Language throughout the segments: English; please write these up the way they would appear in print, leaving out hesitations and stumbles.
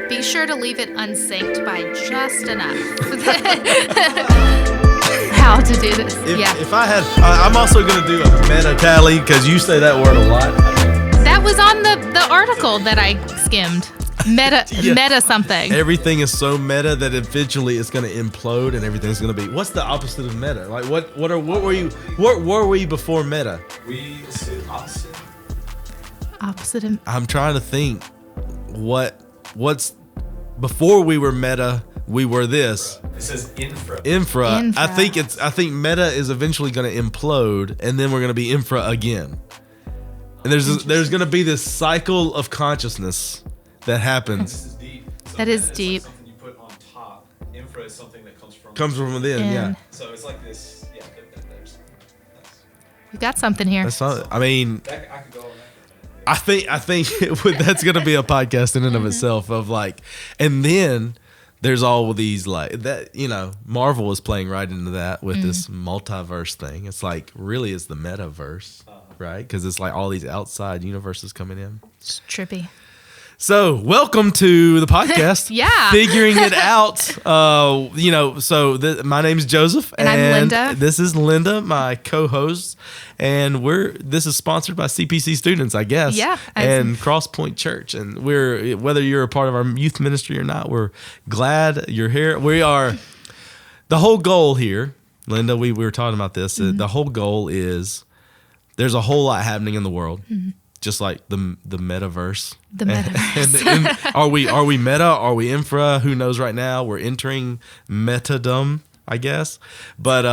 Be sure to leave it unsynced by just enough. How to do this. If I had, I'm also going to do a meta tally because you say that word a lot. That was on the article that I skimmed. Meta something. Everything is so meta that eventually it's going to implode and everything's going to be. What's the opposite of meta? Like what were you before meta? We said opposite. Opposite of. I'm trying to think what's before we were meta. We were this. It says infra. Infra. I think meta is eventually going to implode, and then we're going to be infra again. And there's going to be this cycle of consciousness that happens. This is deep. So that is deep. Like something you put on top. Infra is something that comes from within. Yeah. So it's like this. Yeah. We got something here. I mean, I could go on that. I think that's going to be a podcast in and of itself of like, and then. There's all of these like that, Marvel is playing right into that with this multiverse thing. It's like really it's the metaverse, right? Because it's like all these outside universes coming in. It's trippy. So welcome to the podcast. Yeah. Figuring it out. My name's Joseph. And I'm Linda. This is Linda, my co-host. And this is sponsored by CPCStudents, I guess. Yeah. And Cross Point Church. And whether you're a part of our youth ministry or not, we're glad you're here. We are, the whole goal here, Linda, we were talking about this. The whole goal is there's a whole lot happening in the world. Mm-hmm. Just like the metaverse. The metaverse. And are we meta? Are we infra? Who knows right now? We're entering metadom, I guess. But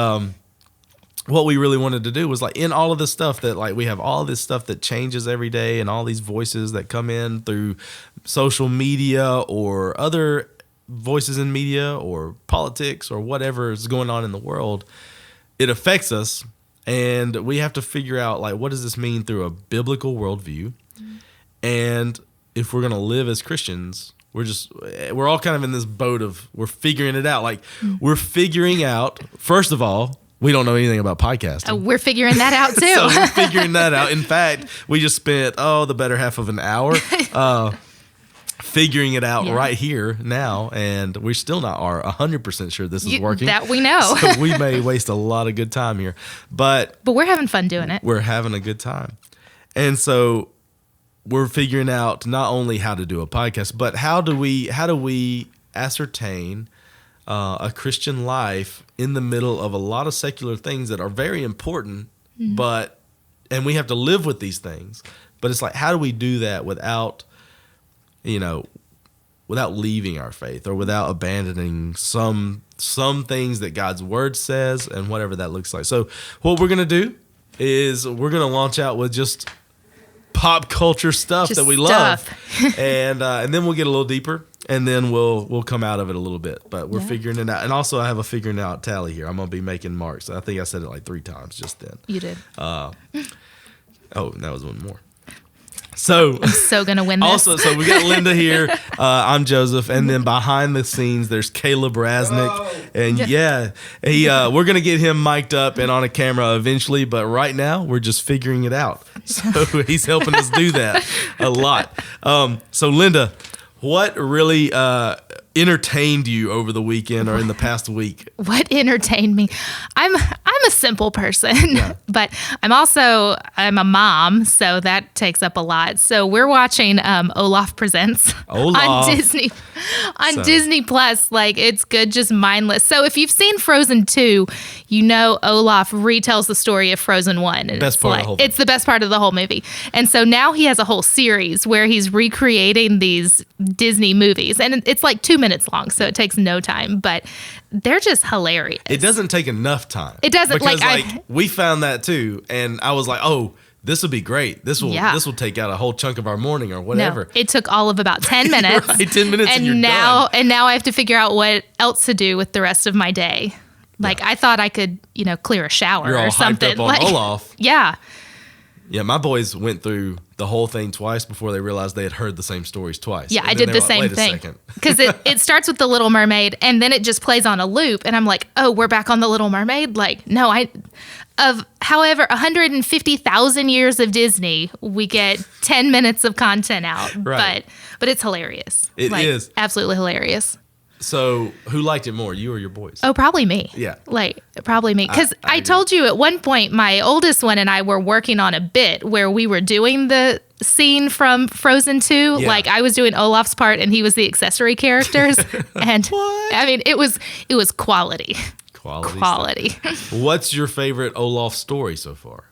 what we really wanted to do was like in all of this stuff that like we have all this stuff that changes every day and all these voices that come in through social media or other voices in media or politics or whatever is going on in the world. It affects us. And we have to figure out, like, what does this mean through a biblical worldview? And if we're going to live as Christians, we're all kind of in this boat of we're figuring it out. Like, we're figuring out, first of all, we don't know anything about podcasting. We're figuring that out, too. So we're figuring that out. In fact, we just spent, the better half of an hour figuring it out right here now, and we still not are 100% sure this is working. That we know. So we may waste a lot of good time here, but we're having fun doing it. We're having a good time, and so we're figuring out not only how to do a podcast, but how do we ascertain a Christian life in the middle of a lot of secular things that are very important, and we have to live with these things. But it's like, how do we do that without leaving our faith or without abandoning some things that God's word says and whatever that looks like. So what we're going to do is we're going to launch out with just pop culture stuff that we love. And then we'll get a little deeper and then we'll come out of it a little bit, but we're figuring it out. And also I have a figuring out tally here. I'm going to be making marks. I think I said it like 3 times just then. You did. That was one more. So I'm so gonna win this. Also, so we got Linda here. I'm Joseph, and then behind the scenes there's Caleb Rasnick, and we're gonna get him mic'd up and on a camera eventually. But right now we're just figuring it out. So he's helping us do that a lot. So Linda, what really entertained you over the weekend or in the past week? What entertained me? I'm a simple person, but I'm a mom, so that takes up a lot. So we're watching Olaf Presents on Disney Plus. Like, it's good, just mindless. So if you've seen Frozen 2, Olaf retells the story of Frozen 1. And best part of the whole movie. It's the best part of the whole movie. And so now he has a whole series where he's recreating these Disney movies, and it's like 2 minutes long, so it takes no time, but they're just hilarious. It doesn't take enough time. It doesn't. Because we found that too, and I was like, this will be great. This will take out a whole chunk of our morning or whatever. No, it took all of about 10 minutes. Right, 10 minutes and you're done. done. And now I have to figure out what else to do with the rest of my day. Like, I thought I could, clear a shower You're all or something. Hyped up on Olaf. Yeah. Yeah, my boys went through the whole thing twice before they realized they had heard the same stories twice. Yeah, I did the same thing. Because it starts with The Little Mermaid, and then it just plays on a loop, and I'm like, oh, we're back on The Little Mermaid? Like, no, however, 150,000 years of Disney, we get 10 minutes of content out. Right. But but it's hilarious. It is absolutely hilarious. So, who liked it more, you or your boys? Oh, probably me. Yeah. Probably me. Because I told you at one point, my oldest one and I were working on a bit where we were doing the scene from Frozen 2. Yeah. I was doing Olaf's part and he was the accessory characters. And What? I mean, it was quality. Quality. What's your favorite Olaf story so far?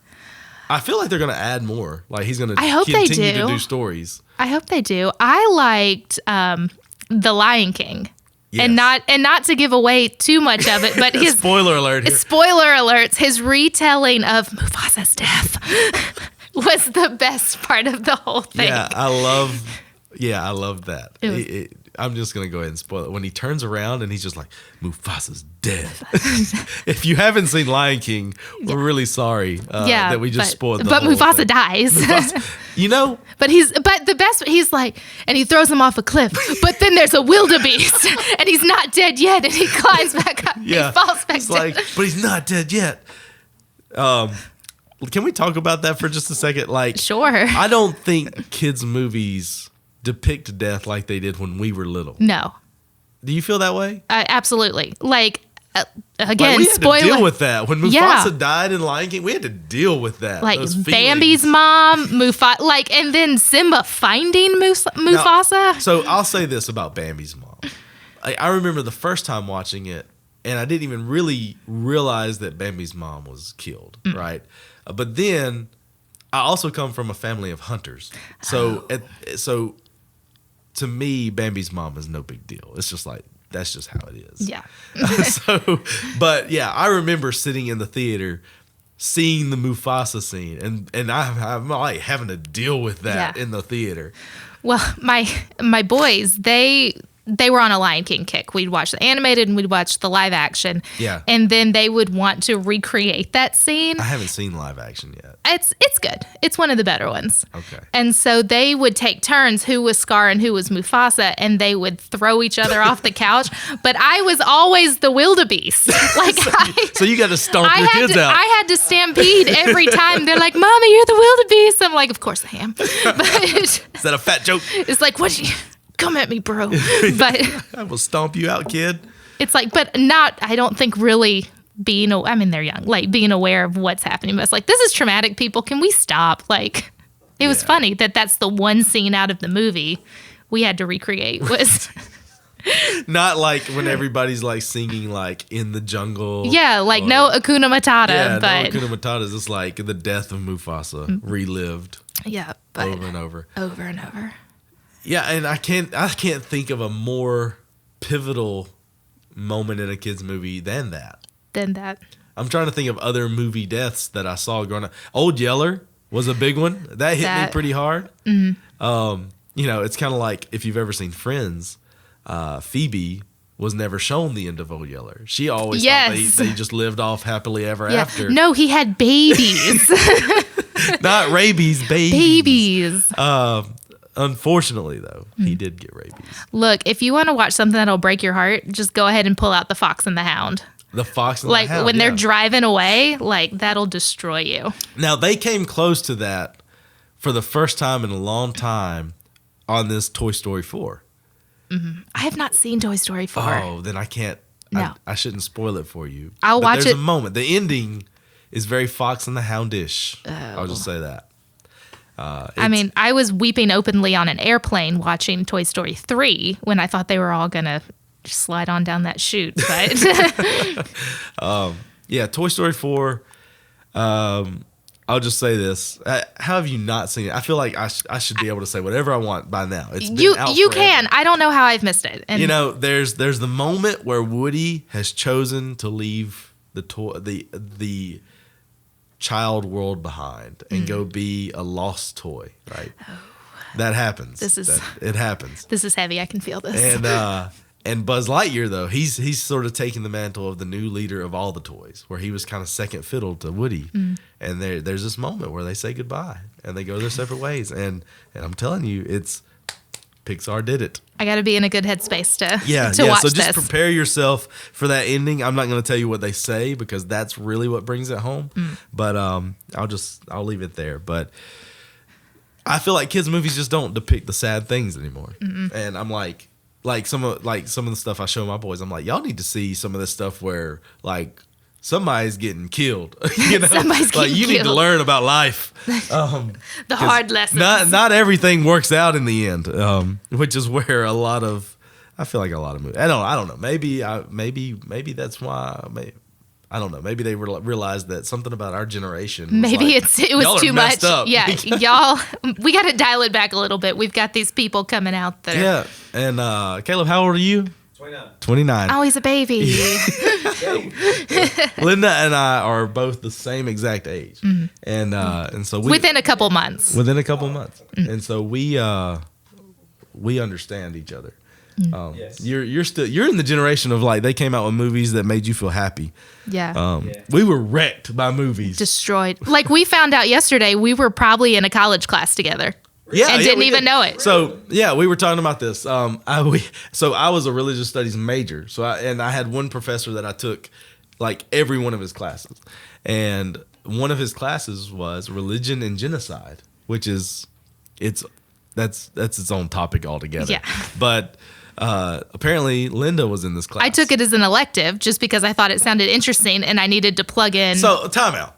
I feel like they're going to add more. He's going to continue to do stories. I hope they do. I liked The Lion King. Yes. And not to give away too much of it, but his spoiler alert. Spoiler alerts. His retelling of Mufasa's death was the best part of the whole thing. Yeah, I love that. I'm just gonna go ahead and spoil it. When he turns around and he's just like, Mufasa's dead. If you haven't seen Lion King, we're really sorry that we just spoiled the whole Mufasa thing. dies. But the best, he's like, and he throws him off a cliff, but then there's a wildebeest and he's not dead yet, and he climbs back up. Yeah. He falls back down. But he's not dead yet. Can we talk about that for just a second? Sure. I don't think kids' movies depict death like they did when we were little. No. Do you feel that way? Again, we had to deal with that. When Mufasa died in Lion King, we had to deal with that. Bambi's mom, Mufasa, and then Simba finding Mufasa. Now, so I'll say this about Bambi's mom. I remember the first time watching it, and I didn't even really realize that Bambi's mom was killed, right? But then I also come from a family of hunters. So to me, Bambi's mom is no big deal. It's just that's just how it is. Yeah. But yeah, I remember sitting in the theater seeing the Mufasa scene, and I'm having to deal with that in the theater. Well, my boys, they were on a Lion King kick. We'd watch the animated and we'd watch the live action. Yeah. And then they would want to recreate that scene. I haven't seen live action yet. It's good. It's one of the better ones. Okay. And so they would take turns who was Scar and who was Mufasa, and they would throw each other off the couch. But I was always the wildebeest. So you got to stomp your kids out. I had to stampede every time. They're like, "Mommy, you're the wildebeest." I'm like, "Of course I am." But is that a fat joke? It's like, what? Come at me, bro. But I will stomp you out, kid. It's but not, I don't think really they're young, being aware of what's happening. But it's this is traumatic, people. Can we stop? It was funny that's the one scene out of the movie we had to recreate was. Not when everybody's singing in the jungle. Yeah, no Hakuna Matata. Yeah, but no Hakuna Matata is just the death of Mufasa relived. Yeah, but over and over. Over and over. Yeah, and I can't think of a more pivotal moment in a kid's movie than that. I'm trying to think of other movie deaths that I saw growing up. Old Yeller was a big one. That hit me pretty hard. Mm-hmm. It's kind of if you've ever seen Friends, Phoebe was never shown the end of Old Yeller. She always thought they just lived off happily ever after. No, he had babies. Not rabies, babies. Unfortunately, though, he did get rabies. Look, if you want to watch something that'll break your heart, just go ahead and pull out The Fox and the Hound. The Fox and the Hound. When they're driving away, that'll destroy you. Now, they came close to that for the first time in a long time on this Toy Story 4. Mm-hmm. I have not seen Toy Story 4. Oh, then I can't. No. I shouldn't spoil it for you. I'll watch it. There's a moment. The ending is very Fox and the Hound-ish. Oh. I'll just say that. I was weeping openly on an airplane watching Toy Story 3 when I thought they were all going to slide on down that chute. But Toy Story 4. I'll just say this. How have you not seen it? I feel like I should be able to say whatever I want by now. It's been out you forever. can. I don't know how I've missed it. And there's the moment where Woody has chosen to leave the child world behind and go be a lost toy, right? Oh. That happens. It happens. This is heavy. I can feel this. And Buzz Lightyear, though, he's sort of taking the mantle of the new leader of all the toys, where he was kind of second fiddle to Woody. Mm. And there's this moment where they say goodbye and they go their separate ways. And I'm telling you, Pixar did it. I got to be in a good headspace to watch So this. just prepare yourself for that ending. I'm not going to tell you what they say because that's really what brings it home. Mm. But I'll leave it there. But I feel like kids' movies just don't depict the sad things anymore. And I'm like some of the stuff I show my boys, I'm like, y'all need to see some of this stuff where like somebody's getting killed. You know, Somebody's like getting you need to killed. learn about life. The hard lessons. Not everything works out in the end, which is where I feel like a lot of movies. I don't know. Maybe that's why. I don't know. Maybe they realized that something about our generation. Maybe like, it was y'all are too much. messed up. Yeah, y'all, we got to dial it back a little bit. We've got these people coming out there. Yeah. And Caleb, how old are you? 29. 29. Oh, he's a baby. Linda and I are both the same exact age, and so Within a couple months. Within a couple months, and so we understand each other. Yes. You're in the generation of like they came out with movies that made you feel happy. Yeah. We were wrecked by movies. Destroyed. Like we found out yesterday, we were probably in a college class together. And didn't we even did. know it. So we were talking about this. I was a religious studies major. I had one professor that I took like every one of his classes, and one of his classes was religion and genocide, which is that's its own topic altogether. Yeah. But apparently Linda was in this class. I took it as an elective just because I thought it sounded interesting and I needed to plug in. So time out.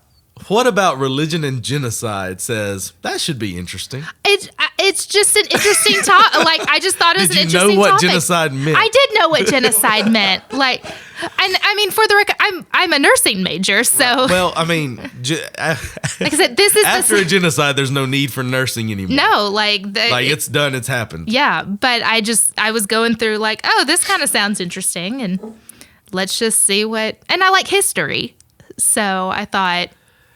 What about religion and genocide says that should be interesting? It's just an interesting topic. Like I just thought it was an interesting topic. Did you know what genocide meant? I did know what genocide meant. Like, and I mean, for the record, I'm a nursing major, so. Well, I mean, like I said, this is after a genocide. There's no need for nursing anymore. No, like it's done. It's happened. Yeah, but I was going through like, oh, this kind of sounds interesting, and let's just see what. And I like history, so I thought.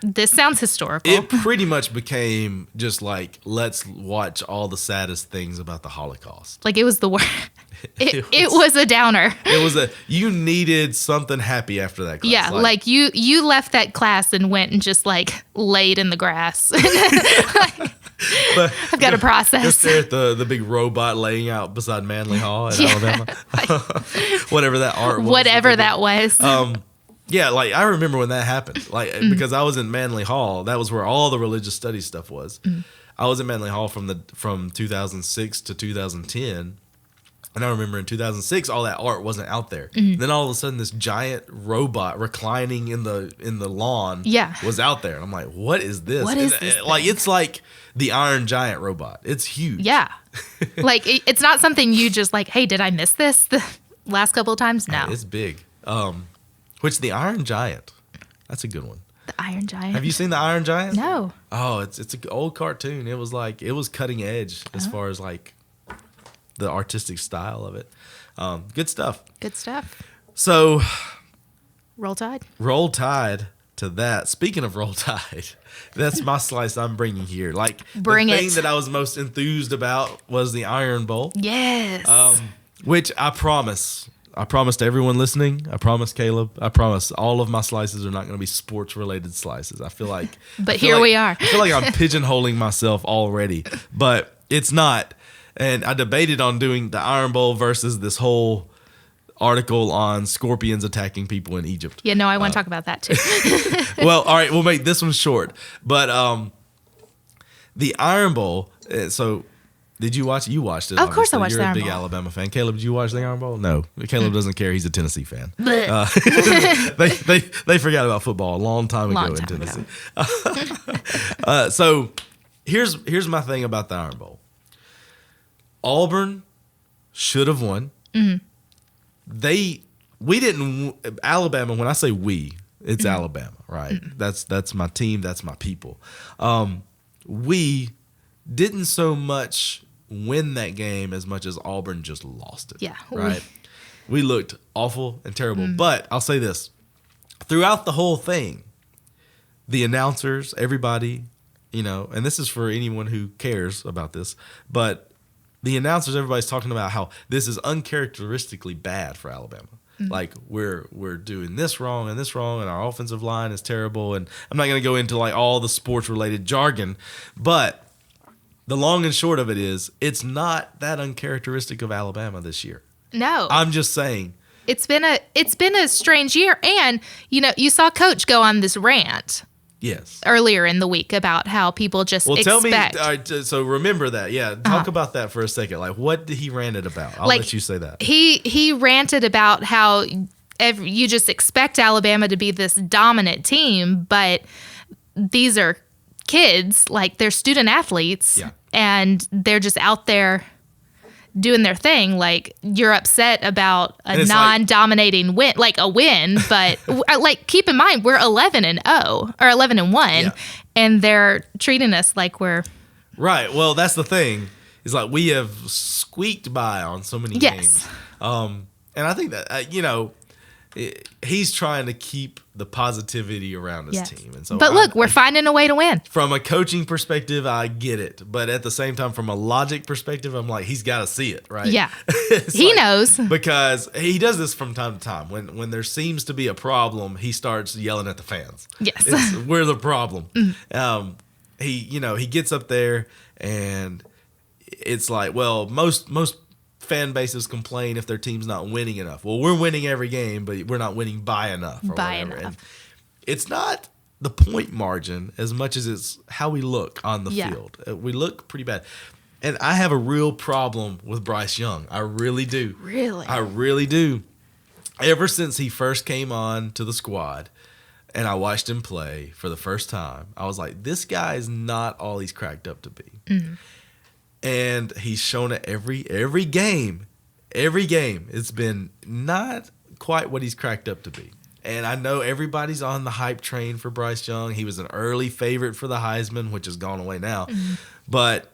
This sounds historical. It pretty much became just like, let's watch all the saddest things about the Holocaust. Like it was the worst. It was a downer. You needed something happy after that class. Yeah, like you left that class and went and just like laid in the grass. But I've got to process. Just there at the big robot laying out beside Manly Hall in Alabama. Whatever that art was. Whatever that was. Yeah, like I remember when that happened. Like because I was in Manly Hall, that was where all the religious studies stuff was. I was in Manly Hall from 2006 to 2010. And I remember in 2006 all that art wasn't out there. Then all of a sudden this giant robot reclining in the lawn was out there. And I'm like, what is this? What is this? Like it's like the Iron Giant robot. It's huge. Yeah. Like it's not something you just like, hey, did I miss this the last couple of times? No. It's big. Which the Iron Giant, that's a good one. The Iron Giant. Have you seen the Iron Giant? No. Oh, it's an old cartoon. It was cutting edge as far as like the artistic style of it. Good stuff. Good stuff. So, Roll Tide. Roll Tide to that. Speaking of Roll Tide, that's my slice I'm bringing here. Like the thing that I was most enthused about was the Iron Bowl. Yes. Which I promise to everyone listening, I promise Caleb, I promise all of my slices are not going to be sports related slices. I feel like we are. I feel like I'm pigeonholing myself already, but it's not. And I debated on doing the Iron Bowl versus this whole article on scorpions attacking people in Egypt. Yeah, no, I want to talk about that too. Well, all right, we'll make this one short. But the Iron Bowl, so did you watch it? You watched it. Of course I watched You're the Iron a big Bowl. Alabama fan. Caleb, did you watch the Iron Bowl? No. Caleb doesn't care. He's a Tennessee fan. They forgot about football a long time ago in Tennessee. So here's my thing about the Iron Bowl. Auburn should have won. We didn't. Alabama. When I say we, it's Alabama, right? That's my team. That's my people. We didn't so much win that game as much as Auburn just lost it. Yeah. Right. We looked awful and terrible. But I'll say this: throughout the whole thing, the announcers, everybody, and this is for anyone who cares about this, but the announcers, everybody's talking about how this is uncharacteristically bad for Alabama. Like we're doing this wrong, and our offensive line is terrible. And I'm not going to go into like all the sports related jargon, but the long and short of it is it's not that uncharacteristic of Alabama this year. No. I'm just saying. It's been a strange year, and you saw Coach go on this rant Yes. earlier in the week about how people just expect. Tell me. All right, so remember that. Yeah. Talk about that for a second. Like, what did he ranted about? I'll let you say that. He ranted about how you just expect Alabama to be this dominant team, but these are kids, like they're student athletes, and they're just out there doing their thing. Like, you're upset about a non-dominating win, like a win, but like, keep in mind we're 11-0 or 11-1, and they're treating us like we're right. Well, that's the thing. Is like we have squeaked by on so many games, and I think that he's trying to keep the positivity around his team. And so, but look, we're finding a way to win. From a coaching perspective, I get it. But at the same time, from a logic perspective, I'm like, he's got to see it, right? Yeah. He knows. Because he does this from time to time. When there seems to be a problem, he starts yelling at the fans. Yes. We're the problem. He gets up there and it's like, well, most fan bases complain if their team's not winning enough. Well, we're winning every game, but we're not winning by enough. And it's not the point margin as much as it's how we look on the field. We look pretty bad. And I have a real problem with Bryce Young. I really do. Really? I really do. Ever since he first came on to the squad and I watched him play for the first time, I was like, this guy is not all he's cracked up to be. Mm-hmm. And he's shown it every game. Every game, it's been not quite what he's cracked up to be. And I know everybody's on the hype train for Bryce Young. He was an early favorite for the Heisman, which has gone away now. Mm-hmm. But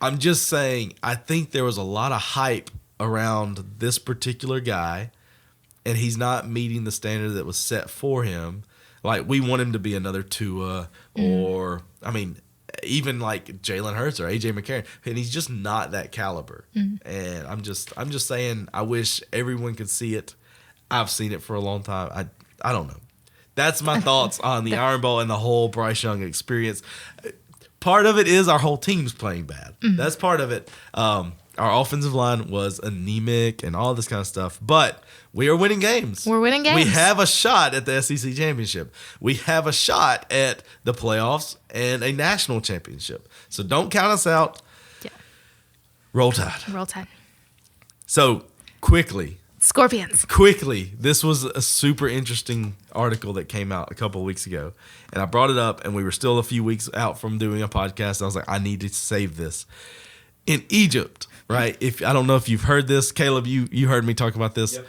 I'm just saying, I think there was a lot of hype around this particular guy, and he's not meeting the standard that was set for him. Like, we want him to be another Tua or, even like Jalen Hurts or AJ McCarron, and he's just not that caliber. Mm-hmm. And I'm just saying, I wish everyone could see it. I've seen it for a long time. I don't know. That's my thoughts on the Iron Bowl and the whole Bryce Young experience. Part of it is our whole team's playing bad. Mm-hmm. That's part of it. Our offensive line was anemic and all this kind of stuff, but we are winning games. We're winning games. We have a shot at the SEC championship. We have a shot at the playoffs and a national championship. So don't count us out. Yeah. Roll Tide. Roll Tide. So quickly. Scorpions. Quickly. This was a super interesting article that came out a couple of weeks ago. And I brought it up, and we were still a few weeks out from doing a podcast. I was like, I need to save this. In Egypt, right? I don't know if you've heard this. Caleb, you heard me talk about this. Yep.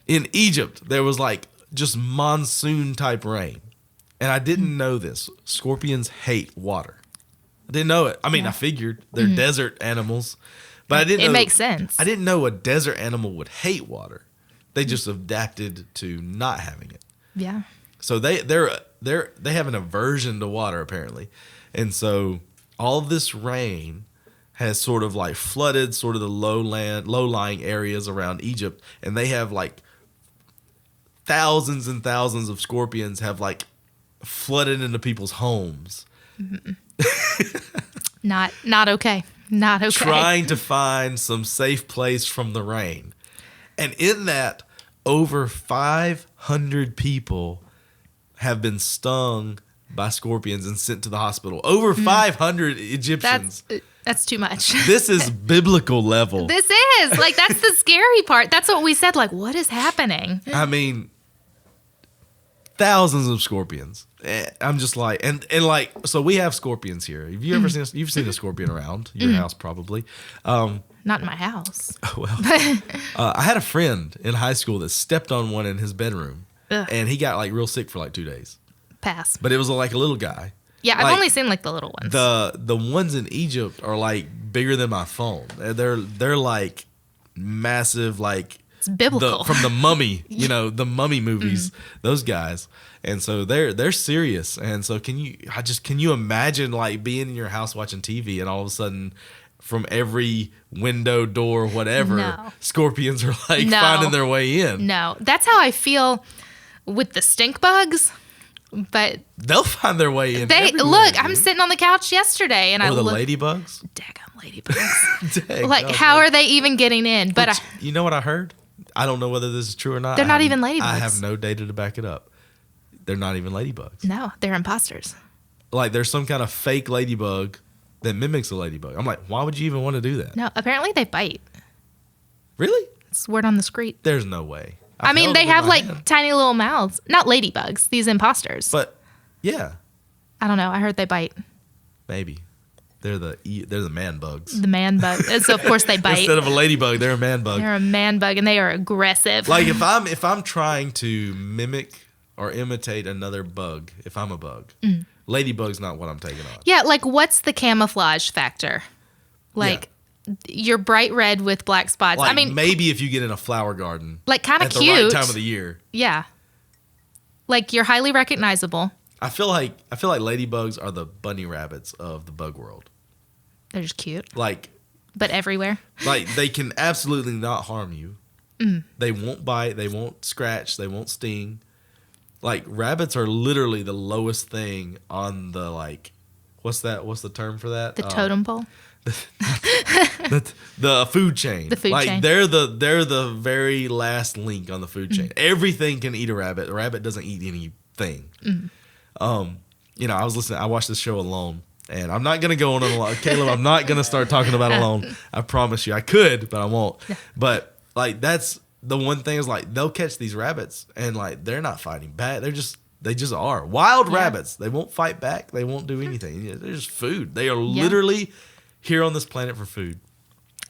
In Egypt, there was like just monsoon type rain. And I didn't know this. Scorpions hate water. I didn't know it. I figured they're desert animals. But I didn't know. It makes sense. I didn't know a desert animal would hate water. They just adapted to not having it. Yeah. So they have an aversion to water apparently. And so all this rain has sort of like flooded sort of the low-lying areas around Egypt, and they have like thousands and thousands of scorpions have like flooded into people's homes. Mm-hmm. Not okay. Not okay. Trying to find some safe place from the rain. And in that, over 500 people have been stung by scorpions and sent to the hospital. Over 500 Egyptians. That's too much. This is biblical level. This is. Like, that's the scary part. That's what we said. Like, what is happening? Thousands of scorpions. I'm just like, and like, so we have scorpions here. Have you ever you've seen a scorpion around your house probably? Not in my house. Well, I had a friend in high school that stepped on one in his bedroom. Ugh. And he got like real sick for like 2 days. Pass. But it was like a little guy. Yeah, I've only seen like the little ones. The ones in Egypt are like bigger than my phone. They're like massive, like it's biblical. From the Mummy, the Mummy movies. Those guys, and so they're serious. And so can you imagine like being in your house watching TV and all of a sudden from every window, door, whatever, scorpions are like finding their way in? No, that's how I feel with the stink bugs. But they'll find their way in. I'm sitting on the couch yesterday, and ladybugs. Daggum ladybugs. Like, how are they even getting in? But you know what I heard? I don't know whether this is true or not. They're not even ladybugs. I have no data to back it up. they're not even ladybugs. No, they're imposters. Like there's some kind of fake ladybug that mimics a ladybug. I'm like, why would you even want to do that? No, apparently they bite. Really? It's word on the street. There's no way. I mean, held they them in have my like hand. tiny little mouths. Not ladybugs, these imposters. But yeah, I don't know. I heard they bite. maybe they're the man bugs. The man bug. So of course they bite. Instead of a ladybug, they're a man bug. They're a man bug and they are aggressive. Like if I'm trying to mimic or imitate another bug, if I'm a bug, ladybug's not what I'm taking on. Yeah, like what's the camouflage factor? Like you're bright red with black spots. Like I mean, maybe if you get in a flower garden, like kind of at cute. the right time of the year. Yeah. Like you're highly recognizable. I feel like ladybugs are the bunny rabbits of the bug world. They're just cute. Like everywhere. Like they can absolutely not harm you. They won't bite, they won't scratch, they won't sting. Like rabbits are literally the lowest thing on the like what's the term for that? The totem pole. The food chain. The food chain. They're the very last link on the food chain. Everything can eat a rabbit. A rabbit doesn't eat anything. I watched this show Alone, and I'm not gonna go on Alone. Caleb, I'm not gonna start talking about Alone. I promise you, I could, but I won't. But like that's the one thing is like they'll catch these rabbits, and like they're not fighting back. They just are wild rabbits. They won't fight back. They won't do anything. They're just food. They are literally here on this planet for food.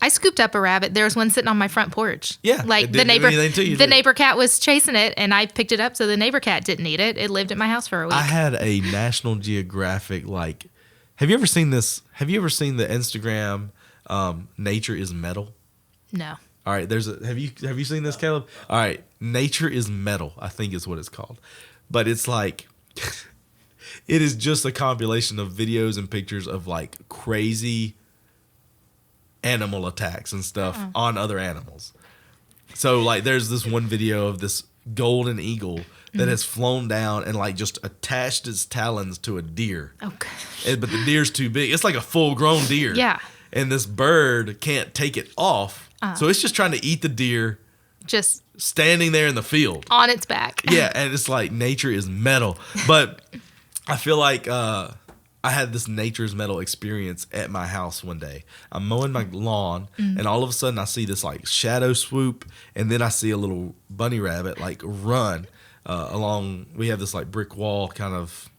I scooped up a rabbit. There was one sitting on my front porch. Yeah, like it the didn't do neighbor, anything to you, the did it? neighbor cat was chasing it, and I picked it up so the neighbor cat didn't eat it. It lived at my house for a week. I had a National Geographic like. Have you ever seen this? Have you ever seen the Instagram? Nature is metal. No. All right, have you seen this, Caleb? All right, Nature is Metal, I think is what it's called. But it's like it is just a compilation of videos and pictures of like crazy animal attacks and stuff on other animals. So like there's this one video of this golden eagle that has flown down and like just attached its talons to a deer. Okay. But the deer's too big. It's like a full-grown deer. Yeah. And this bird can't take it off. So it's just trying to eat the deer Just standing there in the field. on its back. Yeah, and it's like nature is metal. But I feel like I had this nature is metal experience at my house one day. I'm mowing my lawn, and all of a sudden I see this like shadow swoop, and then I see a little bunny rabbit like run along. We have this like brick wall kind of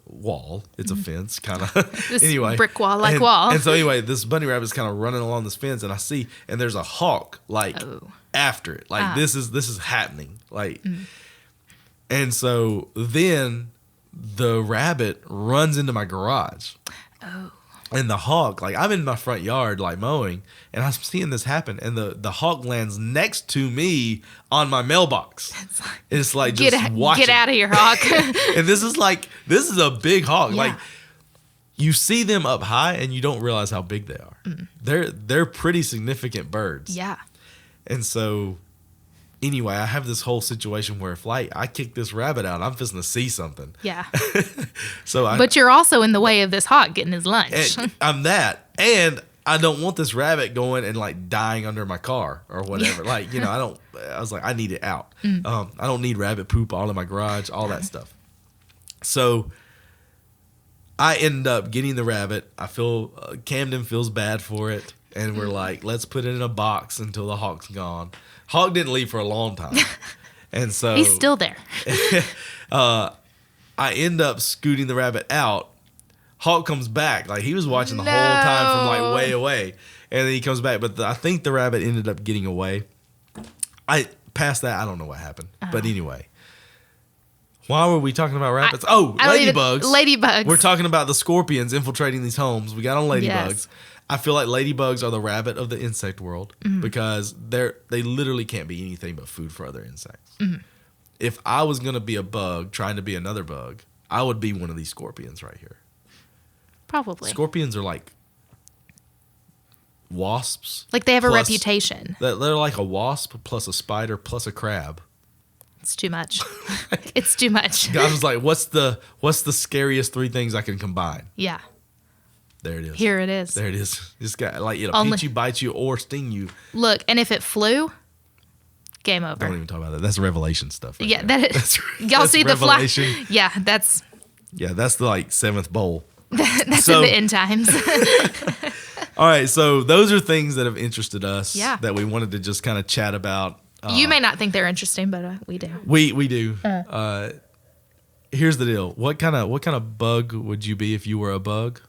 wall. It's a fence kind of. This Anyway, brick wall like and, wall. And so anyway, this bunny rabbit's kind of running along this fence, and I see, and there's a hawk like after it. Like this is happening. Like, and so then the rabbit runs into my garage. Oh. And the hawk, like I'm in my front yard, like mowing, and I'm seeing this happen. And the hawk lands next to me on my mailbox. It's like just watching. Get out of here, hawk. And this is a big hawk. Yeah. Like you see them up high, and you don't realize how big they are. They're pretty significant birds. Yeah. And so, anyway, I have this whole situation where if like I kick this rabbit out, I'm just gonna see something. Yeah. But you're also in the way of this hawk getting his lunch. I'm that, and I don't want this rabbit going and like dying under my car or whatever. Like I was like, I need it out. I don't need rabbit poop all in my garage, all that stuff. So I end up getting the rabbit. I feel Camden feels bad for it, and we're like, let's put it in a box until the hawk's gone. Hawk didn't leave for a long time, and so He's still there. I end up scooting the rabbit out. Hawk comes back. Like he was watching the whole time from like way away. And then he comes back. But I think the rabbit ended up getting away. Past that, I don't know what happened. But anyway. Why were we talking about rabbits? Ladybugs. Ladybugs. We're talking about the scorpions infiltrating these homes. We got on ladybugs. Yes. I feel like ladybugs are the rabbit of the insect world because they literally can't be anything but food for other insects. If I was going to be a bug trying to be another bug, I would be one of these scorpions right here. Probably. Scorpions are like wasps. Like they have a plus- reputation. They're like a wasp plus a spider plus a crab. It's too much. It's too much. God was like, what's the scariest three things I can combine? Yeah. There it is. Here it is. There it is. This guy, like, it'll Only- pinch you, bite you, or sting you. Look, and if it flew, Game over. Don't even talk about that. That's Revelation stuff. Right Yeah, there. that is. Y'all that's see the flash? Revelation. Yeah, that's Yeah, that's the like seventh bowl. that's So- in the end times. All right, so those are things that have interested us. Yeah. That we wanted to just kind of chat about. You may not think they're interesting, but we do. We do. Here's the deal. What kind of bug would you be if you were a bug?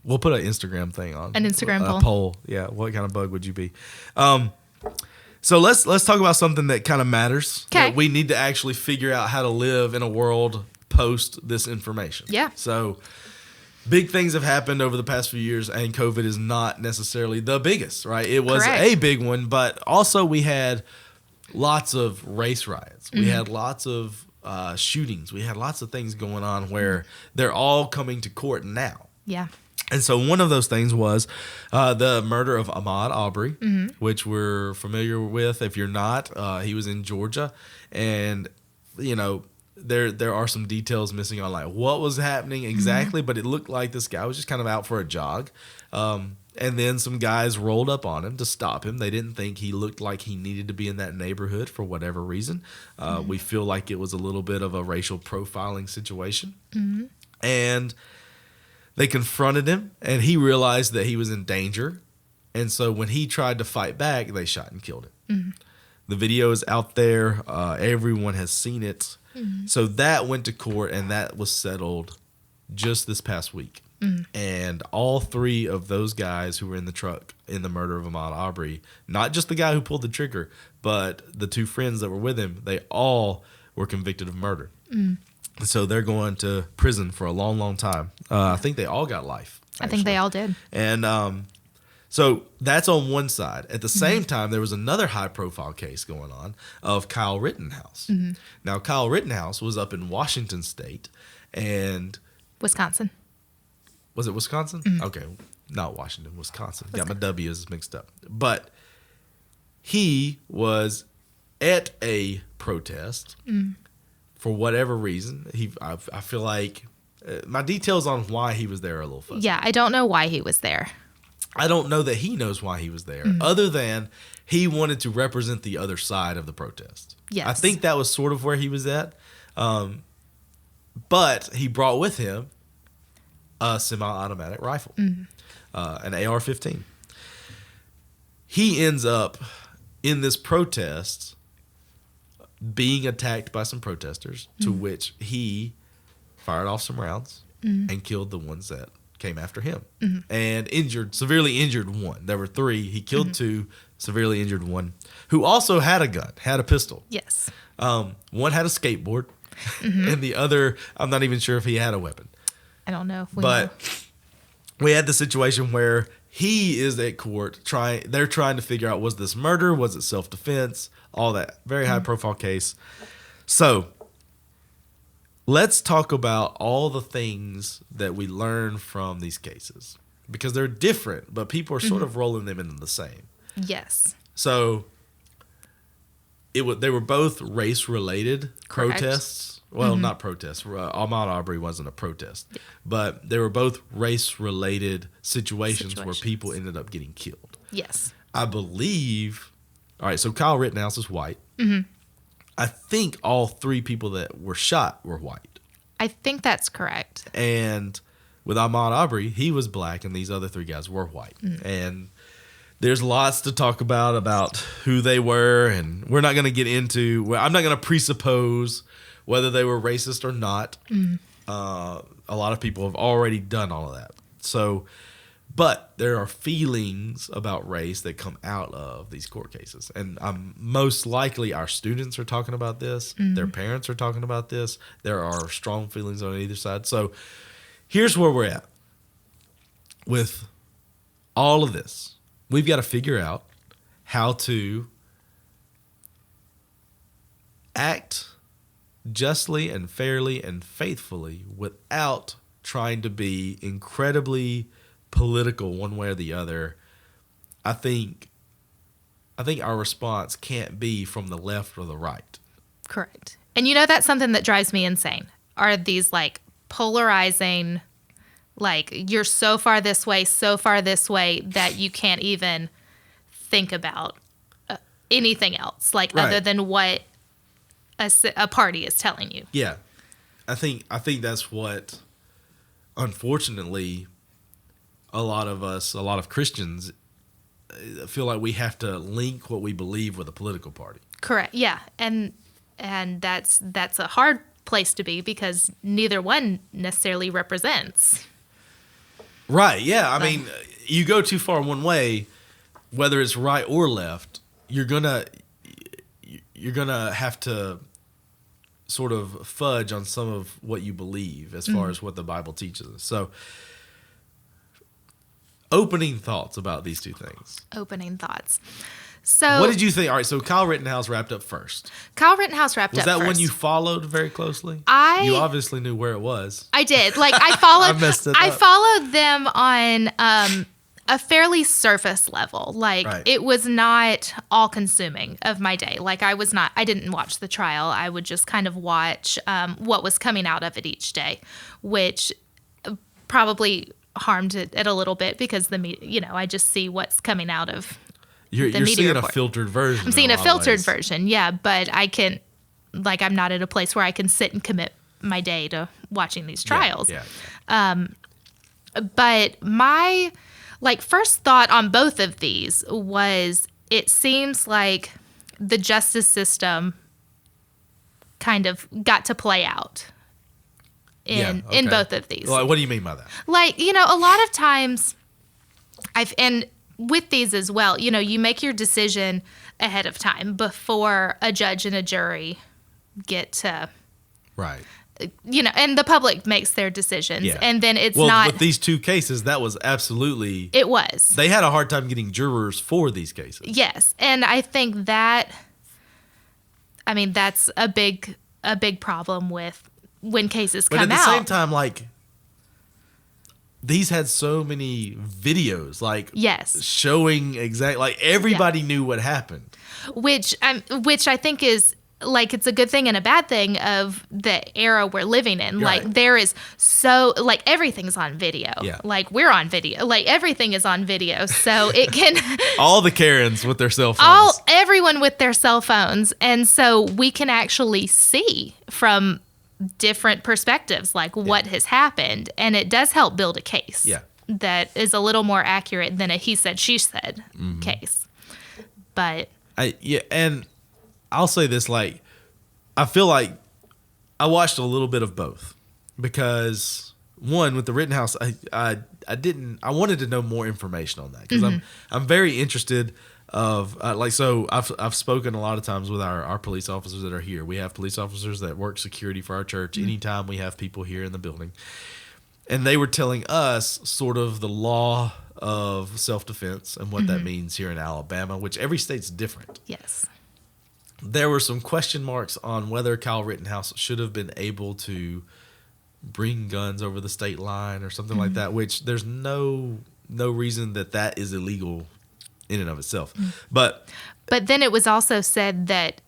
We'll put an Instagram thing on. An Instagram a poll. poll. Yeah. What kind of bug would you be? So let's talk about something that kind of matters. 'Kay. That we need to actually figure out how to live in a world post this information. Yeah. So big things have happened over the past few years, and COVID is not necessarily the biggest, right? It was Correct. a big one, but also we had lots of race riots. We had lots of shootings. We had lots of things going on where they're all coming to court now. Yeah. And so one of those things was the murder of Ahmad Aubry, which we're familiar with. If you're not, he was in Georgia, and there are some details missing on like what was happening exactly, but it looked like this guy was just kind of out for a jog. And then some guys rolled up on him to stop him. They didn't think he looked like he needed to be in that neighborhood for whatever reason. We feel like it was a little bit of a racial profiling situation. And they confronted him, and he realized that he was in danger. And so when he tried to fight back, they shot and killed him. The video is out there. Everyone has seen it. So that went to court, and that was settled just this past week. And all three of those guys who were in the truck in the murder of Ahmad Aubry, not just the guy who pulled the trigger, but the two friends that were with him, they all were convicted of murder. So they're going to prison for a long, long time. I think they all got life. I think they all did. And so that's on one side. At the same time, there was another high-profile case going on of Kyle Rittenhouse. Now, Kyle Rittenhouse was up in Washington State, and Wisconsin. was it Wisconsin? Okay, not Washington, Wisconsin. Got my W's mixed up. But he was at a protest for whatever reason. I feel like my details on why he was there are a little fuzzy. Yeah, I don't know why he was there. I don't know that he knows why he was there, other than he wanted to represent the other side of the protest. Yes. I think that was sort of where he was at. But he brought with him a semi-automatic rifle, an AR-15. He ends up in this protest being attacked by some protesters, to which he fired off some rounds and killed the ones that came after him, and severely injured one. There were three. He killed two, severely injured one, who also had a gun, had a pistol. Yes. One had a skateboard, and the other, I'm not even sure if he had a weapon. I don't know if we know. But we had the situation where he is at court they're trying to figure out, was this murder? Was it self-defense? All that. Very high profile case. So let's talk about all the things that we learn from these cases, because they're different, but people are sort of rolling them into the same. Yes. So they were both race-related Correct. protests. Well, not protests. Ahmaud Arbery wasn't a protest, but they were both race-related situations where people ended up getting killed. Yes. I believe. All right, so Kyle Rittenhouse is white. I think all three people that were shot were white. I think that's correct. And with Ahmaud Arbery, he was black, and these other three guys were white. And there's lots to talk about who they were, and we're not going to get into. I'm not going to presuppose whether they were racist or not. A lot of people have already done all of that. So, but there are feelings about race that come out of these court cases. And most likely our students are talking about this. Their parents are talking about this. There are strong feelings on either side. So here's where we're at. With all of this, we've got to figure out how to act justly and fairly and faithfully without trying to be incredibly political one way or the other. I think our response can't be from the left or the right. Correct. And that's something that drives me insane, are these like polarizing, like you're so far this way that you can't even think about anything else, like Right. other than what a party is telling you. Yeah. I think that's what, unfortunately, a lot of Christians feel like we have to link what we believe with a political party. Correct. Yeah. And that's a hard place to be because neither one necessarily represents. Right. Yeah. I mean, you go too far one way, whether it's right or left, you're gonna have to sort of fudge on some of what you believe as far as what the Bible teaches us. So, opening thoughts about these two things. Opening thoughts. So What did you think? All right, so Kyle Rittenhouse wrapped up first. Kyle Rittenhouse wrapped Was up that first. one you followed very closely? You obviously knew where it was. I did. Like I followed. I messed it I up. followed them on a fairly surface level. Like Right. it was not all consuming of my day. Like I didn't watch the trial. I would just kind of watch what was coming out of it each day, which probably harmed it a little bit because I just see what's coming out of You're media seeing report. a filtered version. I'm seeing in a lot of filtered ways. version, yeah, but I'm not at a place where I can sit and commit my day to watching these trials. Yeah. But my first thought on both of these was it seems like the justice system kind of got to play out in okay. both of these. Like, what do you mean by that? A lot of times and with these as well, you make your decision ahead of time before a judge and a jury get to, Right. and the public makes their decisions. Yeah. And then it's Well, not. with these two cases, that was absolutely. It was. They had a hard time getting jurors for these cases. Yes. And I think that's a big problem with when cases But come at out. the same time, these had so many videos, Yes. showing everybody knew what happened. Which I think is it's a good thing and a bad thing of the era we're living in. Right. There is everything's on video. Yeah. We're on video. Everything is on video. So it can All the Karens with their cell phones. everyone with their cell phones. And so we can actually see from different perspectives what has happened. And it does help build a case. Yeah. That is a little more accurate than a he said, she said case. But And I'll say this, I feel like I watched a little bit of both because one, with the Rittenhouse, I wanted to know more information on that because I'm very interested of so I've spoken a lot of times with our police officers that are here. We have police officers that work security for our church anytime we have people here in the building. And they were telling us sort of the law of self-defense and what that means here in Alabama, which every state's different. yes. There were some question marks on whether Kyle Rittenhouse should have been able to bring guns over the state line or something like that, which there's no reason that is illegal in and of itself. But then it was also said that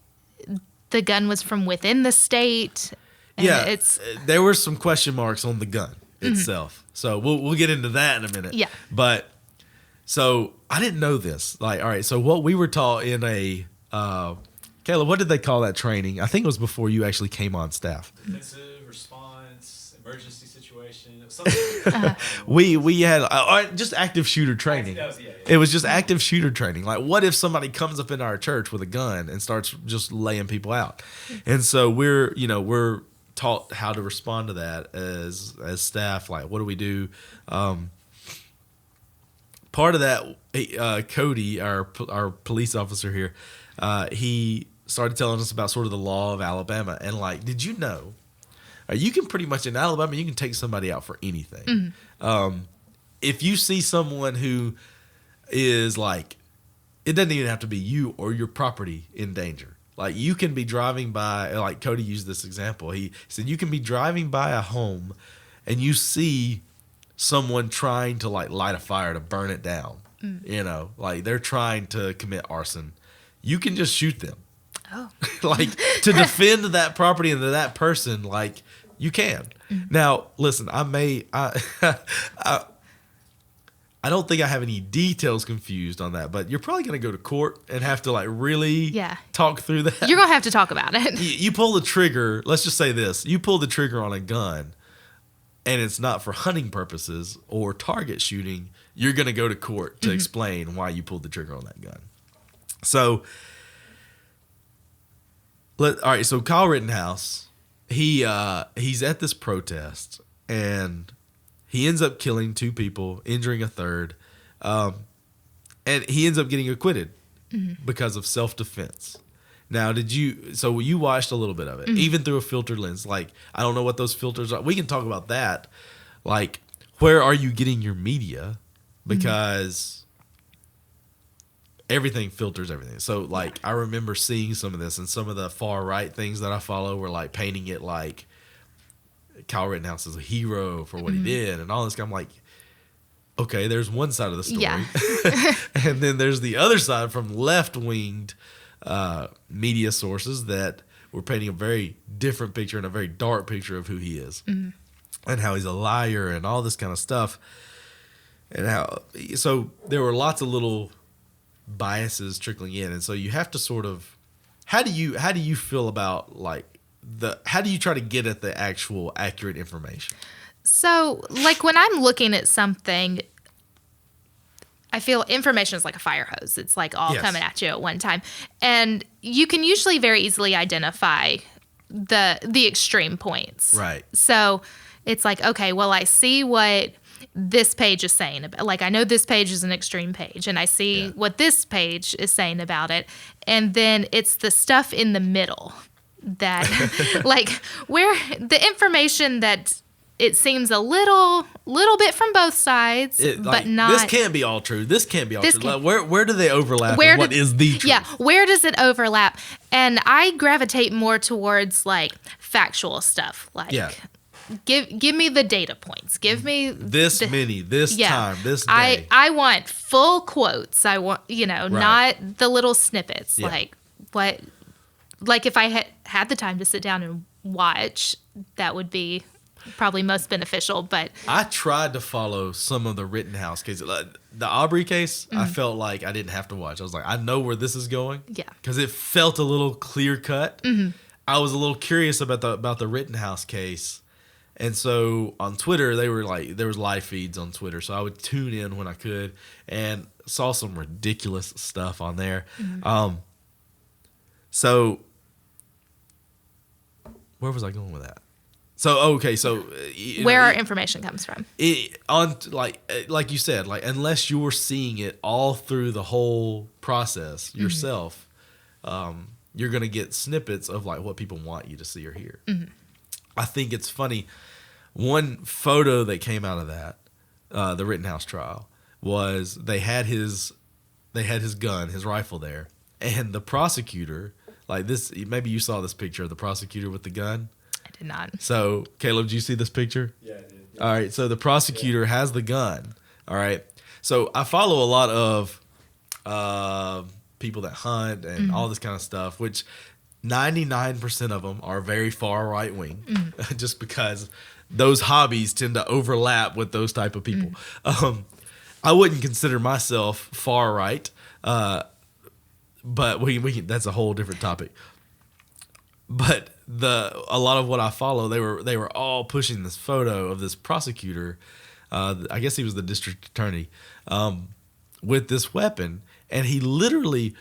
the gun was from within the state. And there were some question marks on the gun itself. So we'll get into that in a minute. Yeah. But so I didn't know this. All right. So what we were taught in Caleb, what did they call that training? I think it was before you actually came on staff. Defensive response, emergency situation, something. We had just active shooter training. Yeah. It was just active shooter training. What if somebody comes up in our church with a gun and starts just laying people out? And so we're taught how to respond to that as staff. What do we do? Part of that, Cody, our police officer here, he started telling us about sort of the law of Alabama. And did you know, you can pretty much in Alabama, you can take somebody out for anything. If you see someone who is it doesn't even have to be you or your property in danger. You can be driving by, Cody used this example. He said, you can be driving by a home and you see someone trying to light a fire to burn it down. They're trying to commit arson. You can just shoot them. Oh. To defend that property and that person, you can. Now, listen, I I don't think I have any details confused on that, but you're probably going to go to court and have to like really talk through that. You're going to have to talk about it. You pull the trigger. Let's just say this. You pull the trigger on a gun and it's not for hunting purposes or target shooting. You're going to go to court to explain why you pulled the trigger on that gun. So, all right. So Kyle Rittenhouse, he's at this protest and he ends up killing 2 people, injuring a third, and he ends up getting acquitted because of self-defense. Now, so you watched a little bit of it, even through a filtered lens. Like, I don't know what those filters are. We can talk about that. Like, where are you getting your media? Because everything filters everything. So, like, I remember seeing some of this, and some of the far-right things that I follow were, like, painting it like Kyle Rittenhouse is a hero for what he did and all this. I'm like, okay, there's one side of the story. Yeah. And then there's the other side from left-winged media sources that were painting a very different picture and a very dark picture of who he is and how he's a liar and all this kind of stuff. And so there were lots of little biases trickling in. And so you have to sort of, how do you feel about like, how do you try to get at the actual accurate information? So, like when I'm looking at something, I feel information is like a fire hose. It's like all coming at you at one time. And you can usually very easily identify the extreme points. Right. So it's like, okay, well, I see what this page is saying about, like, I know this page is an extreme page and I see what this page is saying about it. And then it's the stuff in the middle that like where the information that it seems a little bit from both sides, but not. This can't be all true. This can't be all true. Like, where do they overlap? What is the truth? Yeah, where does it overlap? And I gravitate more towards like factual stuff. Like, give me the data points. Give me this many, this time, this day. I want full quotes. I want not the little snippets. Yeah. Like what. Like if I had the time to sit down and watch, that would be probably most beneficial. But I tried to follow some of the Rittenhouse cases. The Aubry case, I felt like I didn't have to watch. I was like, I know where this is going. Yeah. Because it felt a little clear cut. I was a little curious about the Rittenhouse case. And so on Twitter, they were like, there was live feeds on Twitter. So I would tune in when I could and saw some ridiculous stuff on there. So where was I going with that? So, okay, so where our information comes from. Like you said, like unless you're seeing it all through the whole process yourself, you're going to get snippets of like what people want you to see or hear. I think it's funny. One photo that came out of that, the Rittenhouse trial, was they had his gun, his rifle there, and the prosecutor, like this, maybe you saw this picture of the prosecutor with the gun. I did not. So, Caleb, did you see this picture? Yeah, I did. Yeah. All right, so the prosecutor has the gun. All right. So, I follow a lot of people that hunt and all this kind of stuff, which 99% of them are very far right wing, just because those hobbies tend to overlap with those type of people. I wouldn't consider myself far right, but we can, that's a whole different topic. But a lot of what I follow, they were all pushing this photo of this prosecutor. I guess he was the district attorney, with this weapon, and he literally,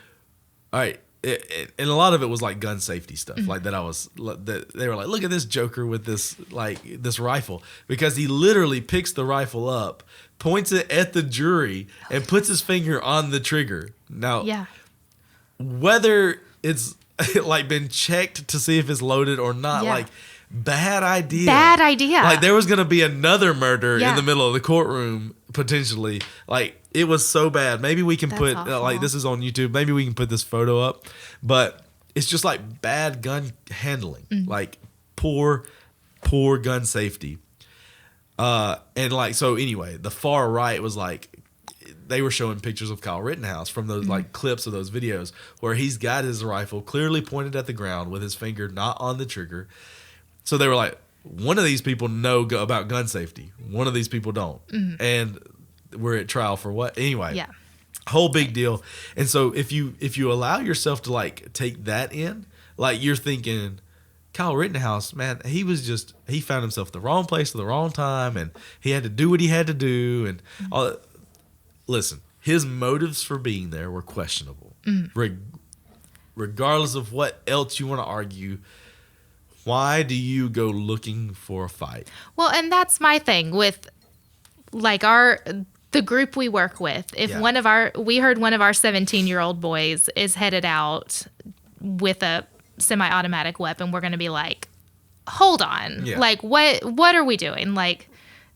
all right. And a lot of it was like gun safety stuff, like that. They were like, look at this joker with this rifle, because he literally picks the rifle up, points it at the jury, and puts his finger on the trigger. Now, whether it's like been checked to see if it's loaded or not, like bad idea. Bad idea. Like there was gonna be another murder in the middle of the courtroom potentially. Like it was so bad. Maybe we can put like this is on YouTube. Maybe we can put this photo up, but it's just like bad gun handling, like poor gun safety. And like so anyway, the far right was like, they were showing pictures of Kyle Rittenhouse from those like clips of those videos where he's got his rifle clearly pointed at the ground with his finger not on the trigger. So they were like, one of these people know about gun safety. One of these people don't. And we're at trial for what? Anyway. Yeah. Whole big deal. And so if you allow yourself to like take that in, like you're thinking, Kyle Rittenhouse, man, he found himself at the wrong place at the wrong time, and he had to do what he had to do. And all. Listen, his motives for being there were questionable. Regardless of what else you want to argue, why do you go looking for a fight? Well, and that's my thing with like the group we work with. If we heard one of our 17-year-old boys is headed out with a semi-automatic weapon, we're going to be like, hold on. Yeah. Like, what are we doing? Like,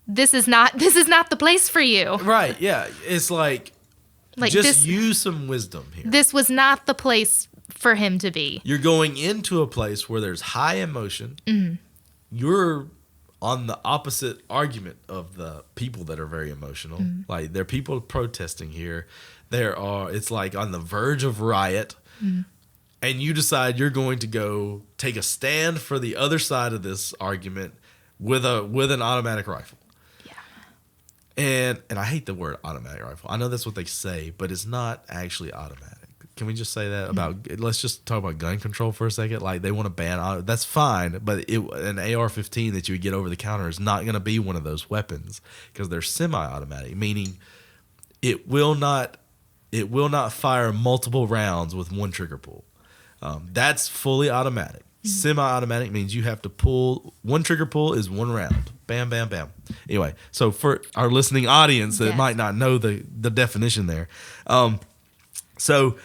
this is not the place for you. Right. Yeah. It's like just use some wisdom here. This was not the place for him to be. You're going into a place where there's high emotion. Mm-hmm. You're on the opposite argument of the people that are very emotional. Mm-hmm. Like, there are people protesting here. It's like on the verge of riot. Mm-hmm. And you decide you're going to go take a stand for the other side of this argument with an automatic rifle. Yeah. And I hate the word automatic rifle. I know that's what they say, but it's not actually automatic. Can we just say that let's just talk about gun control for a second. Like, they want to ban that's fine, but an AR-15 that you would get over the counter is not going to be one of those weapons because they're semi-automatic, meaning it will not fire multiple rounds with one trigger pull. That's fully automatic. Mm-hmm. Semi-automatic means you have to pull. One trigger pull is one round. Bam, bam, bam. Anyway, so for our listening audience that might not know the definition there, so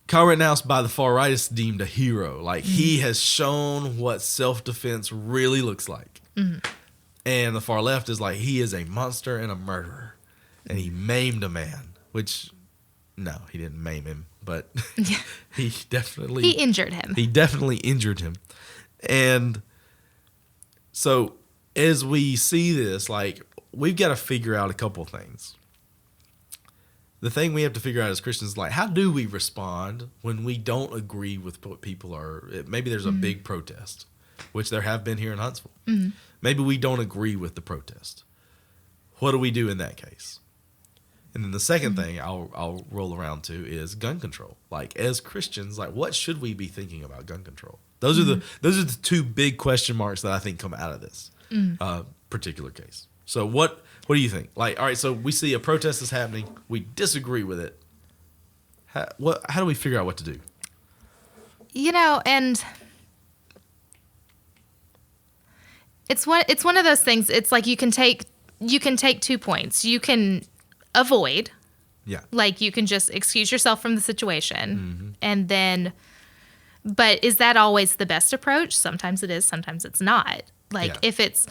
Kyle Rittenhouse by the far right is deemed a hero. Like, he has shown what self-defense really looks like. Mm-hmm. And the far left is like, he is a monster and a murderer. And he maimed a man, which, no, he didn't maim him, but he injured him. He definitely injured him. And so as we see this, like, we've got to figure out a couple things. The thing we have to figure out as Christians is, like, how do we respond when we don't agree with what people are? Maybe there's a big protest, which there have been here in Huntsville. Mm-hmm. Maybe we don't agree with the protest. What do we do in that case? And then the second thing I'll roll around to is gun control. Like, as Christians, like, what should we be thinking about gun control? Those are the two big question marks that I think come out of this particular case. So what do you think? Like, all right, so we see a protest is happening. We disagree with it. How do we figure out what to do? And it's one of those things. It's like you can take 2 points. You can avoid. Yeah. Like, you can just excuse yourself from the situation. Mm-hmm. But is that always the best approach? Sometimes it is, sometimes it's not. Like, if it's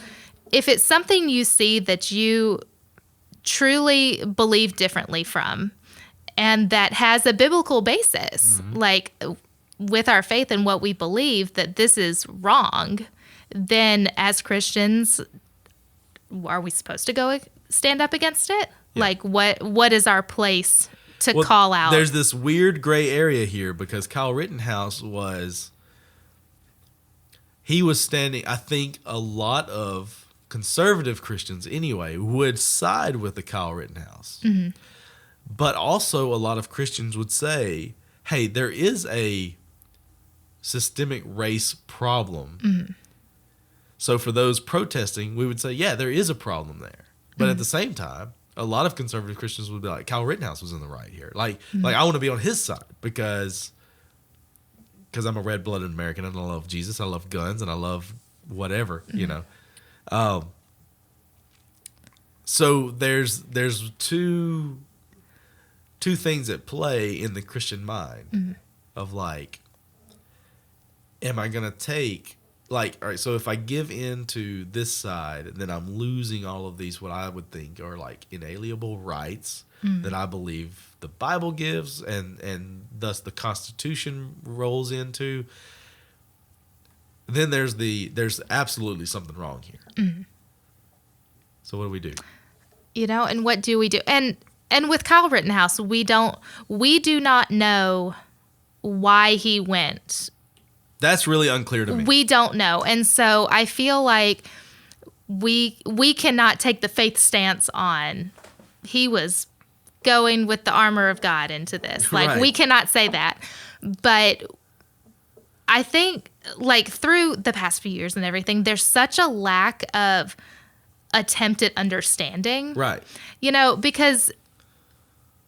something you see that you truly believe differently from and that has a biblical basis, like with our faith and what we believe that this is wrong, then as Christians, are we supposed to go stand up against it? Yeah. Like, what is our place to call out? There's this weird gray area here because Kyle Rittenhouse was standing, I think a lot of conservative Christians anyway would side with the Kyle Rittenhouse. Mm-hmm. But also a lot of Christians would say, hey, there is a systemic race problem. Mm-hmm. So for those protesting, we would say, yeah, there is a problem there. But at the same time, a lot of conservative Christians would be like, Kyle Rittenhouse was in the right here. Like I want to be on his side because I'm a red-blooded American and I love Jesus, I love guns, and I love whatever, So there's two things at play in the Christian mind of, like, am I going to take, like, all right, so if I give in to this side, then I'm losing all of these, what I would think are like inalienable rights that I believe the Bible gives and thus the Constitution rolls into. Then there's absolutely something wrong here. Mm-hmm. So what do we do? And what do we do? And with Kyle Rittenhouse, we do not know why he went. That's really unclear to me. We don't know. And so I feel like we cannot take the faith stance on he was going with the armor of God into this. Like, Right. we cannot say that. But I think, like, through the past few years and everything, there's such a lack of attempt at understanding. Right. You know, because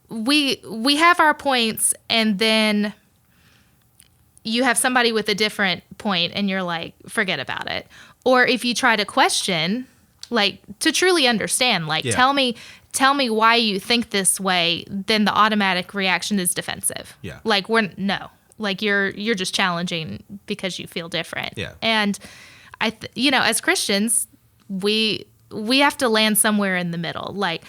we have our points, and then you have somebody with a different point, and you're like, forget about it. Or if you try to question, like, to truly understand, like, Yeah. tell me why you think this way, then the automatic reaction is defensive. Yeah. Like, like you're just challenging because you feel different. Yeah. And you know, as Christians, we have to land somewhere in the middle. Like,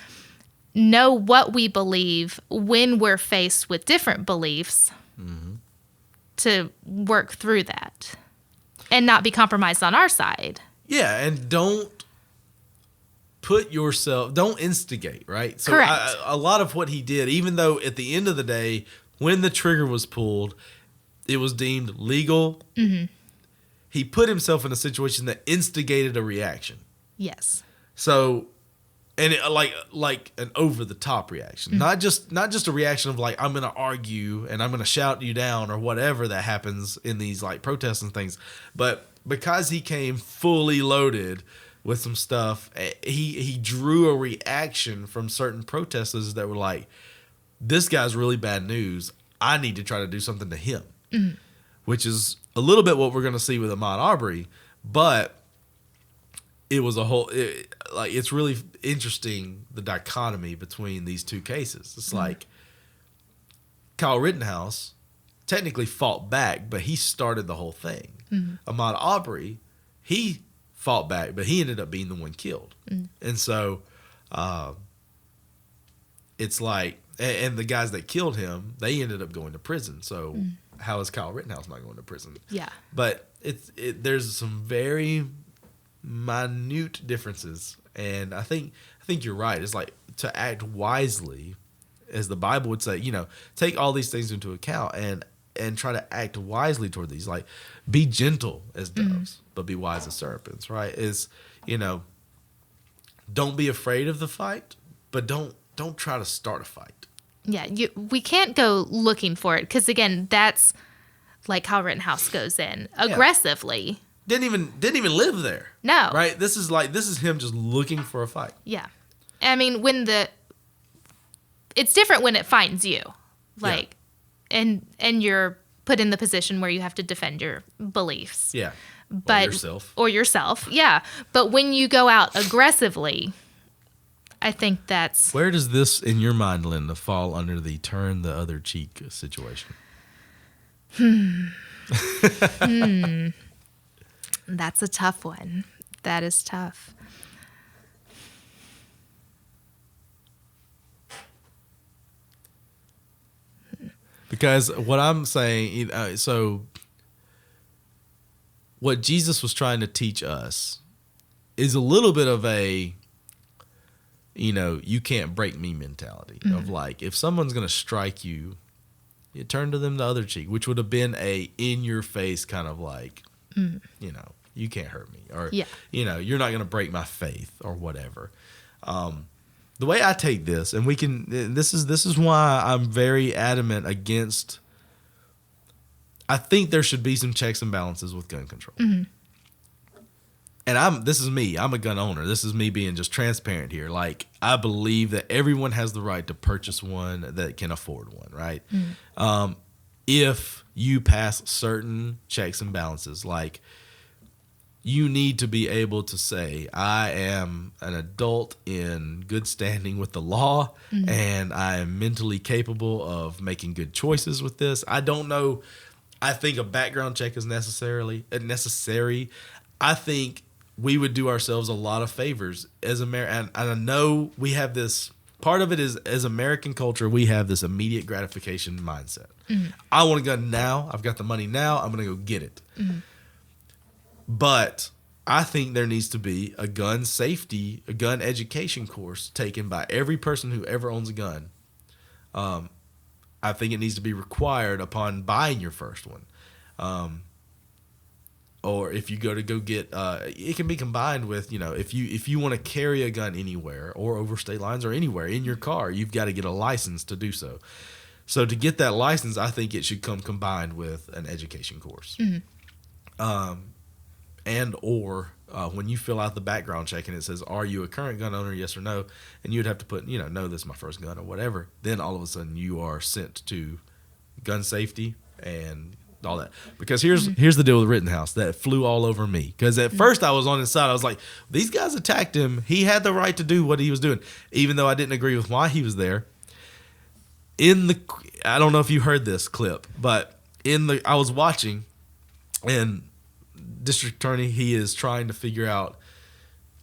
know what we believe when we're faced with different beliefs, to work through that and not be compromised on our side. Yeah, and don't instigate, right? So Correct. A lot of what he did, even though at the end of the day, when the trigger was pulled, it was deemed legal, he put himself in a situation that instigated a reaction. Yes. So, and like an over the top reaction, not just a reaction of like, I'm going to argue and I'm going to shout you down or whatever that happens in these like protests and things, but because he came fully loaded with some stuff, he drew a reaction from certain protesters that were like, this guy's really bad news. I need to try to do something to him, which is a little bit what we're going to see with Ahmad Aubry, but it was it's really interesting, the dichotomy between these two cases. It's like Kyle Rittenhouse technically fought back, but he started the whole thing. Ahmad Aubry, he fought back, but he ended up being the one killed. And so it's like, and the guys that killed him, they ended up going to prison. So how is Kyle Rittenhouse not going to prison? Yeah. But there's some very minute differences, and I think you're right. It's like to act wisely, as the Bible would say, you know, take all these things into account and try to act wisely toward these. Like, be gentle as doves, but be wise as serpents. Right? Is, you know, don't be afraid of the fight, but don't try to start a fight. Yeah, we can't go looking for it, because again, that's like how Rittenhouse goes in aggressively. Didn't even live there. No. Right? This is him just looking for a fight. Yeah. I mean, it's different when it finds you. Like, and you're put in the position where you have to defend your beliefs. Yeah. But or yourself. Yeah. But when you go out aggressively, I think that's... Where does this, in your mind, Linda, fall under the turn the other cheek situation? That's a tough one. That is tough. Because what I'm saying, so what Jesus was trying to teach us is a little bit of a, you know, you can't break me mentality of like, if someone's going to strike you, you turn to them the other cheek, which would have been a in your face kind of like, you know, you can't hurt me, or, you know, you're not going to break my faith or whatever. The way I take this, and this is why I'm very adamant against, I think there should be some checks and balances with gun control. And this is me. I'm a gun owner. This is me being just transparent here. Like, I believe that everyone has the right to purchase one that can afford one, right? If you pass certain checks and balances, like, you need to be able to say, I am an adult in good standing with the law, and I am mentally capable of making good choices with this. I don't know. I think a background check is necessary. I think we would do ourselves a lot of favors as American. And I know we have this, part of it is, as American culture, we have this immediate gratification mindset. I want a gun now. I've got the money now. I'm going to go get it. But I think there needs to be a gun safety, a gun education course taken by every person who ever owns a gun. I think it needs to be required upon buying your first one. or if you go get, it can be combined with, if you want to carry a gun anywhere or over state lines or anywhere in your car, you've got to get a license to do so. So to get that license, I think it should come combined with an education course. And or when you fill out the background check and it says, are you a current gun owner, yes or no? And you'd have to put, no, this is my first gun or whatever. Then all of a sudden you are sent to gun safety and all that. Because here's the deal with Rittenhouse that flew all over me. Because at first I was on his side. I was like, these guys attacked him. He had the right to do what he was doing, even though I didn't agree with why he was there. I don't know if you heard this clip, but I was watching, and District Attorney, he is trying to figure out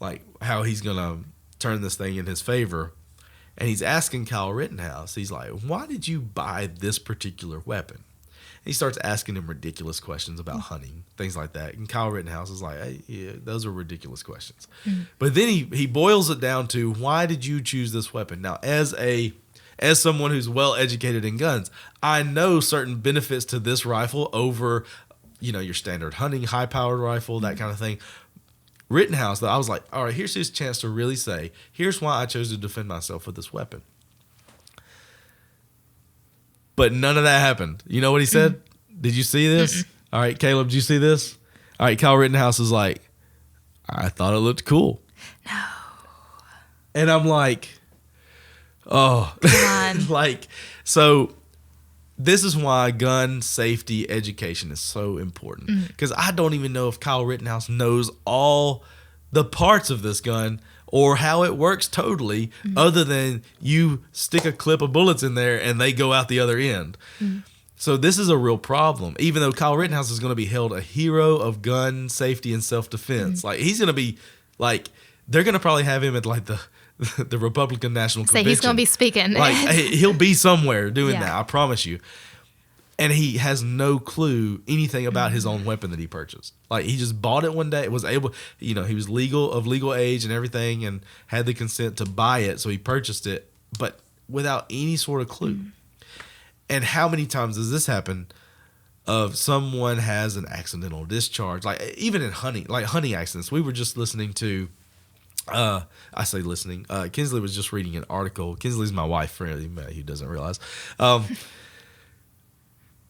like how he's gonna turn this thing in his favor, and he's asking Kyle Rittenhouse. He's like, "Why did you buy this particular weapon?" And he starts asking him ridiculous questions about hunting, things like that. And Kyle Rittenhouse is like, "Hey, yeah, those are ridiculous questions." But then he boils it down to, "Why did you choose this weapon?" Now, as someone who's well educated in guns, I know certain benefits to this rifle over, your standard hunting, high powered rifle, that kind of thing. Rittenhouse, though, I was like, all right, here's his chance to really say, here's why I chose to defend myself with this weapon. But none of that happened. You know what he said? Did you see this? All right, Caleb, did you see this? All right, Kyle Rittenhouse is like, I thought it looked cool. No. And I'm like, oh, so this is why gun safety education is so important. Because I don't even know if Kyle Rittenhouse knows all the parts of this gun or how it works totally, other than you stick a clip of bullets in there and they go out the other end. So this is a real problem, even though Kyle Rittenhouse is going to be held a hero of gun safety and self-defense. Like, he's going to be like, they're going to probably have him at like the Republican National Convention. So he's going to be speaking. Like, he'll be somewhere doing that, I promise you. And he has no clue anything about his own weapon that he purchased. Like, he just bought it one day, was able, he was of legal age and everything, and had the consent to buy it, so he purchased it, but without any sort of clue. And how many times does this happen of someone has an accidental discharge? Like, even in hunting accidents. We were just listening to, Kinsley was just reading an article. Kinsley's my wife, for anybody who doesn't realize.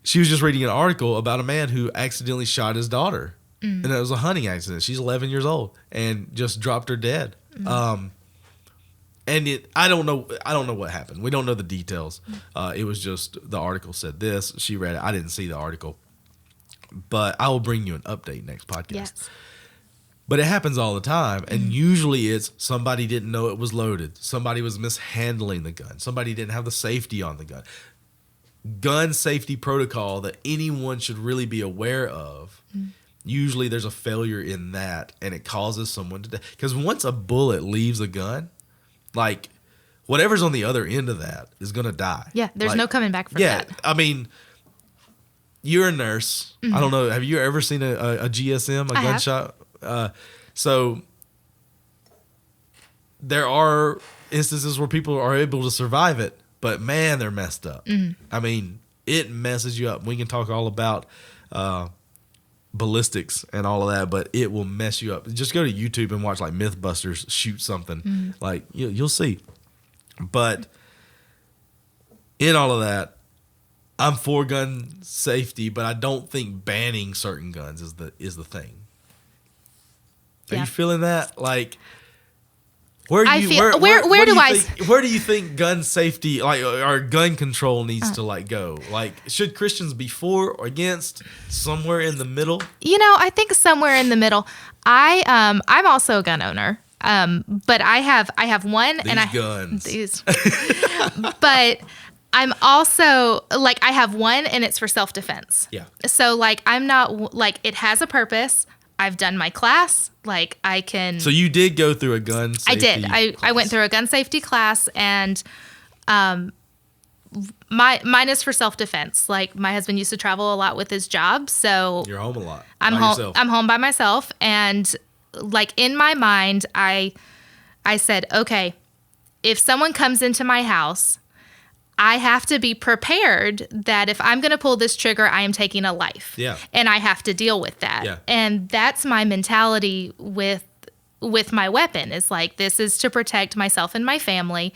She was just reading an article about a man who accidentally shot his daughter. And it was a hunting accident. She's 11 years old and just dropped her dead. And I don't know what happened. We don't know the details. It was just, the article said this. She read it. I didn't see the article. But I will bring you an update next podcast. Yes. But it happens all the time, and usually it's somebody didn't know it was loaded. Somebody was mishandling the gun. Somebody didn't have the safety on the gun. Gun safety protocol that anyone should really be aware of. Usually there's a failure in that, and it causes someone to die. Because once a bullet leaves a gun, like, whatever's on the other end of that is going to die. Yeah, there's no coming back from that. Yeah, I mean, you're a nurse. I don't know. Have you ever seen a GSM, a gunshot? So there are instances where people are able to survive it, but man, they're messed up. I mean, it messes you up. We can talk all about ballistics and all of that, but it will mess you up. Just go to YouTube and watch like Mythbusters shoot something. Like, you'll see. But in all of that, I'm for gun safety, but I don't think banning certain guns is the thing. Are you feeling that? Like, where do you think gun safety, like, or gun control needs to like go? Like, should Christians be for or against? Somewhere in the middle? I think somewhere in the middle. I'm also a gun owner. But I have one, but I'm also like, I have one and it's for self-defense. Yeah. So like, I'm not like, it has a purpose. I've done my class. Like, I can. So you did go through a gun safety class. I went through a gun safety class, and mine is for self-defense. Like, my husband used to travel a lot with his job, so you're home a lot. I'm home by myself, and like, in my mind, I said, okay, if someone comes into my house, I have to be prepared that if I'm going to pull this trigger, I am taking a life. Yeah. And I have to deal with that. Yeah. And that's my mentality with my weapon. Is like, this is to protect myself and my family.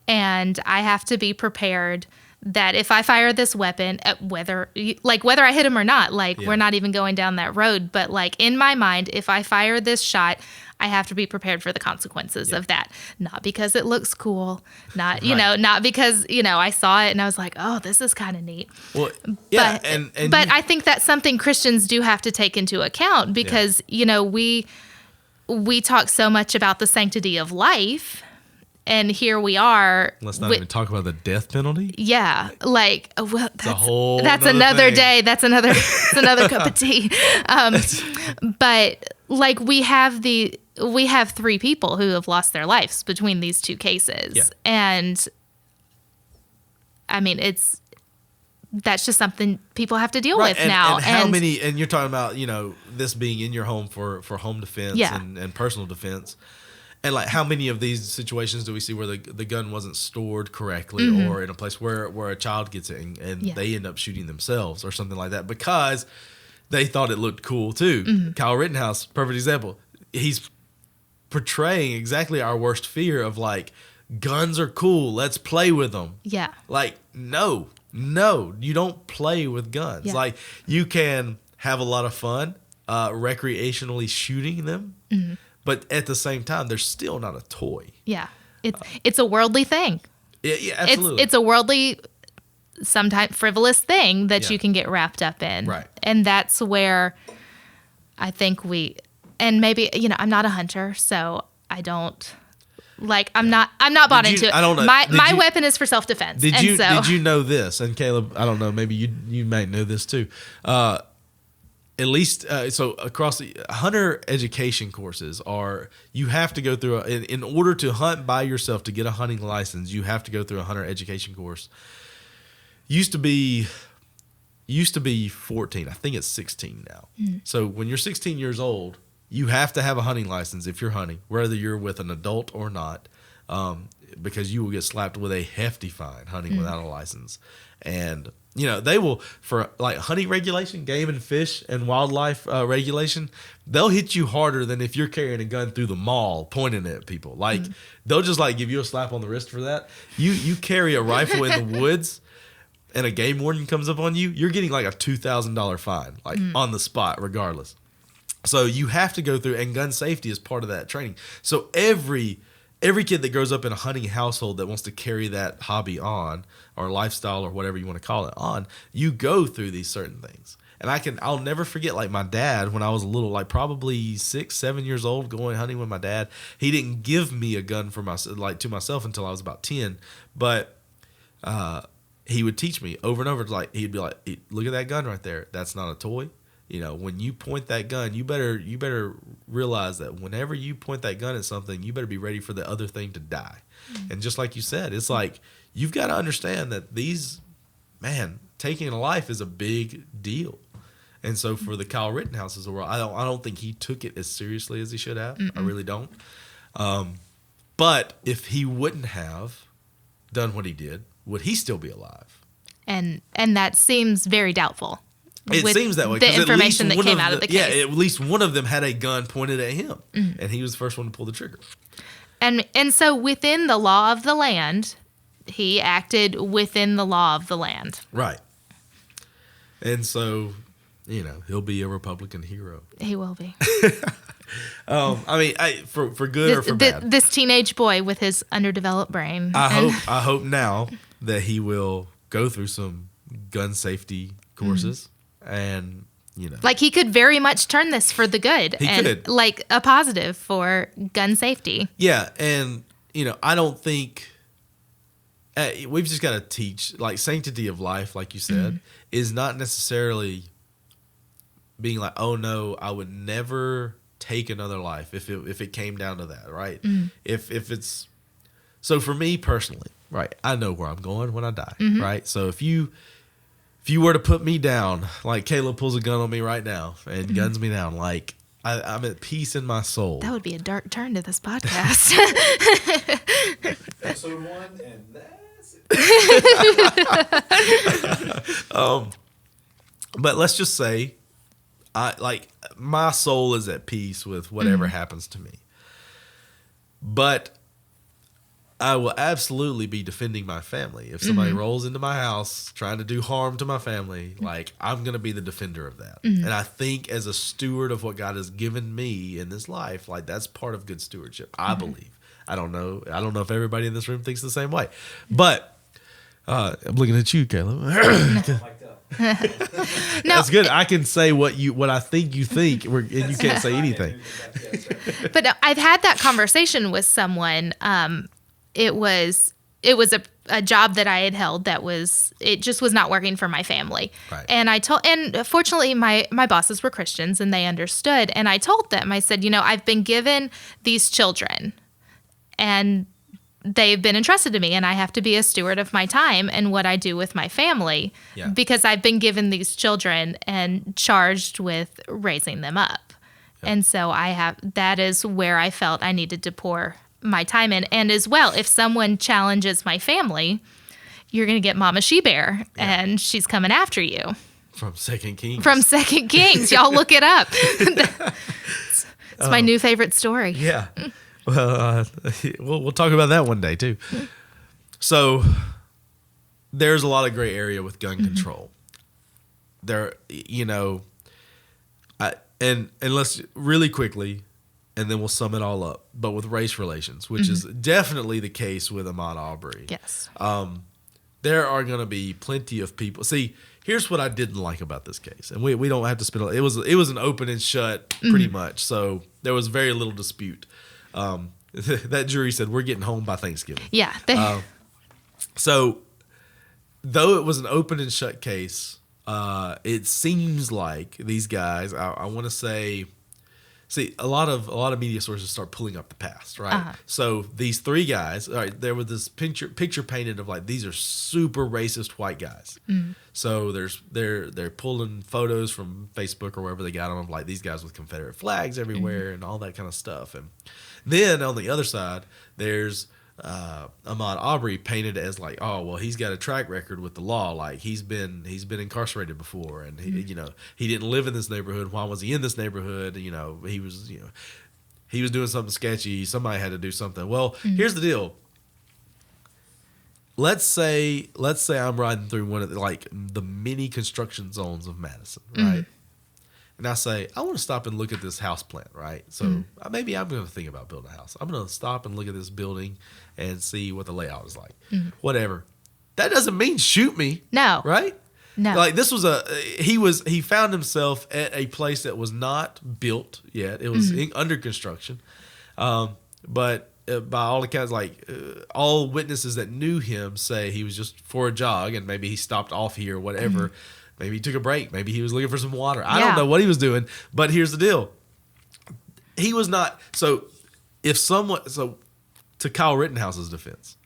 And I have to be prepared that if I fire this weapon, whether I hit him or not, we're not even going down that road. But like in my mind, if I fire this shot, I have to be prepared for the consequences of that. Not because it looks cool, not because, I saw it and I was like, oh, this is kind of neat. Well, yeah. But I think that's something Christians do have to take into account because, we talk so much about the sanctity of life. And here we are. Let's not even talk about the death penalty. Yeah, that's another day. That's another cup of tea. But like we have 3 people who have lost their lives between these 2 cases, and I mean that's just something people have to deal with now. And how many? And you're talking about this being in your home for home defense and personal defense. And like, how many of these situations do we see where the gun wasn't stored correctly, or in a place where a child gets it and they end up shooting themselves or something like that because they thought it looked cool too? Kyle Rittenhouse, perfect example. He's portraying exactly our worst fear of like, guns are cool, let's play with them. Yeah. Like, no, you don't play with guns. Yeah. Like, you can have a lot of fun recreationally shooting them. Mm-hmm. But at the same time, they're still not a toy. Yeah. It's a worldly thing. Yeah, absolutely. It's a worldly, sometimes frivolous thing that you can get wrapped up in. Right. And that's where I think and maybe, I'm not a hunter, so I don't, I'm not bought into it. I don't know. My weapon is for self-defense. Did you know this? And Caleb, I don't know, maybe you might know this too. At least, so across the hunter education courses you have to go through, in order to hunt by yourself, to get a hunting license, you have to go through a hunter education course. Used to be 14. I think it's 16 now. Mm. So when you're 16 years old, you have to have a hunting license if you're hunting, whether you're with an adult or not, because you will get slapped with a hefty fine hunting without a license. And they will, for like hunting regulation, game and fish and wildlife regulation, they'll hit you harder than if you're carrying a gun through the mall pointing at people. Like, they'll just like give you a slap on the wrist for that. You carry a rifle in the woods and a game warden comes up on you, you're getting like a $2,000 fine, like on the spot, regardless. So you have to go through, and gun safety is part of that training. So every kid that grows up in a hunting household that wants to carry that hobby on, or lifestyle, or whatever you want to call it, on, you go through these certain things. And I'll never forget, like, my dad, when I was a little, like probably 6-7 years old, going hunting with my dad. He didn't give me a gun to myself until I was about 10, but he would teach me over and over. Like, he'd be like, "Look at that gun right there. That's not a toy. When you point that gun, you better realize that whenever you point that gun at something, you better be ready for the other thing to die." Mm-hmm. And just like you said, it's like, you've got to understand that taking a life is a big deal. And so for the Kyle Rittenhouses of the world, I don't think he took it as seriously as he should have. Mm-mm. I really don't. But if he wouldn't have done what he did, would he still be alive? And that seems very doubtful. It seems that way. The information that came out of the case. Yeah, at least one of them had a gun pointed at him, and he was the first one to pull the trigger. And so within the law of the land, he acted within the law of the land. Right. And so, he'll be a Republican hero. He will be. For good or for bad. This teenage boy with his underdeveloped brain. I hope now that he will go through some gun safety courses. And, like, he could very much turn this for the good. He could. Like a positive for gun safety. Yeah. And, I don't think we've just got to teach, like, sanctity of life, like you said, is not necessarily being like, oh no, I would never take another life if it came down to that, right? If it's, so for me personally, right, I know where I'm going when I die, right? So if you were to put me down, like Caleb pulls a gun on me right now and guns me down, like, I'm at peace in my soul. That would be a dark turn to this podcast. Episode 1, and that's it. But let's just say, my soul is at peace with whatever happens to me. But I will absolutely be defending my family. If somebody rolls into my house trying to do harm to my family, like, I'm going to be the defender of that. And I think as a steward of what God has given me in this life, like, that's part of good stewardship, I believe. I don't know if everybody in this room thinks the same way. But I'm looking at you, Caleb. That's good. I can say what I think you think, and you can't say anything. But I've had that conversation with someone. It was a job that I had held it just was not working for my family. Right. And fortunately my bosses were Christians and they understood. And I told them, I said, I've been given these children and they've been entrusted to me, and I have to be a steward of my time and what I do with my family because I've been given these children and charged with raising them up. Yeah. And so that is where I felt I needed to pour my time in. And as well, if someone challenges my family, you're going to get Mama She-Bear, and she's coming after you. From 2 Kings. Y'all look it up. It's my new favorite story. Yeah. Well, we'll talk about that one day too. So there's a lot of gray area with gun control. There, and let's really quickly, and then we'll sum it all up. But with race relations, which is definitely the case with Ahmad Aubry. Yes. There are going to be plenty of people. See, here's what I didn't like about this case, and we don't have to spend. It was an open and shut pretty much. So there was very little dispute. That jury said we're getting home by Thanksgiving. Yeah. So though it was an open and shut case, it seems like these guys, I want to say, a lot of media sources start pulling up the past, right? Uh-huh. So these three guys, all right, there was this picture painted of like, these are super racist white guys. So they're pulling photos from Facebook or wherever they got them of like these guys with Confederate flags everywhere and all that kind of stuff. And then on the other side, there's Ahmad Aubry painted as like, oh well, he's got a track record with the law, like he's been incarcerated before, and he didn't live in this neighborhood. Why was he in this neighborhood? He was doing something sketchy. Somebody had to do something. Well, here's the deal. Let's say I'm riding through one of the many construction zones of Madison, right? And I say, I want to stop and look at this house plan, right? So maybe I'm going to think about building a house. I'm going to stop and look at this building and see what the layout is like. Whatever. That doesn't mean shoot me. No. Right? No. Like this was he found himself at a place that was not built yet. It was under construction. But by all accounts, all witnesses that knew him say he was just for a jog and maybe he stopped off here or whatever. Maybe he took a break. Maybe he was looking for some water. I don't know what he was doing. But here's the deal. He was not. So to Kyle Rittenhouse's defense,